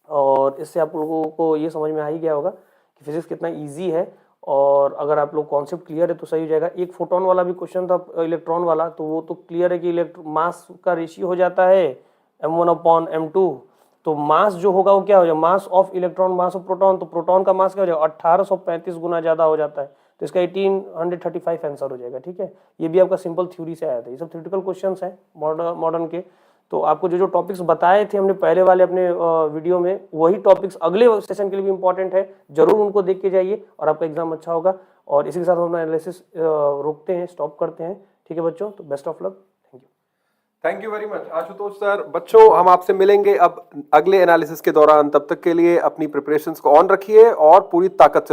और इससे आप लोगों को ये समझ में आ ही गया होगा कि फिजिक्स कितना इजी है। और अगर आप लोग कॉन्सेप्ट क्लियर है तो सही हो जाएगा। एक फोटोन वाला भी क्वेश्चन था, इलेक्ट्रॉन वाला, तो वो तो क्लियर है कि मास का रेशियो हो जाता है m1 अपॉन m2। तो मास जो होगा वो क्या हो जाएगा, mass of electron mass of proton, तो प्रोटॉन का मास क्या हो जाएगा, 1835 गुना ज़्यादा हो जाता है। तो इसका 1835 आंसर हो जाएगा। ठीक है, ये भी आपका सिंपल थ्योरी से आया था। ये सब थ्योरेटिकल क्वेश्चंस हैं मॉडर्न के। तो आपको जो टॉपिक्स बताए थे हमने पहले वाले अपने वीडियो में, वही टॉपिक्स अगले सेशन के लिए भी इंपॉर्टेंट है, जरूर उनको देख के जाइए और आपका एग्जाम अच्छा होगा। और इसी के साथ हम अपना एनालिसिस रोकते हैं, स्टॉप करते हैं। ठीक है बच्चों, तो best of luck, thank you. Thank you very much Ashutosh sir. बच्चों हम आपसे मिलेंगे अब अगले एनालिसिस के दौरान, तब तक के लिए अपनी प्रिपरेशंस को ऑन रखिए और पूरी ताकत से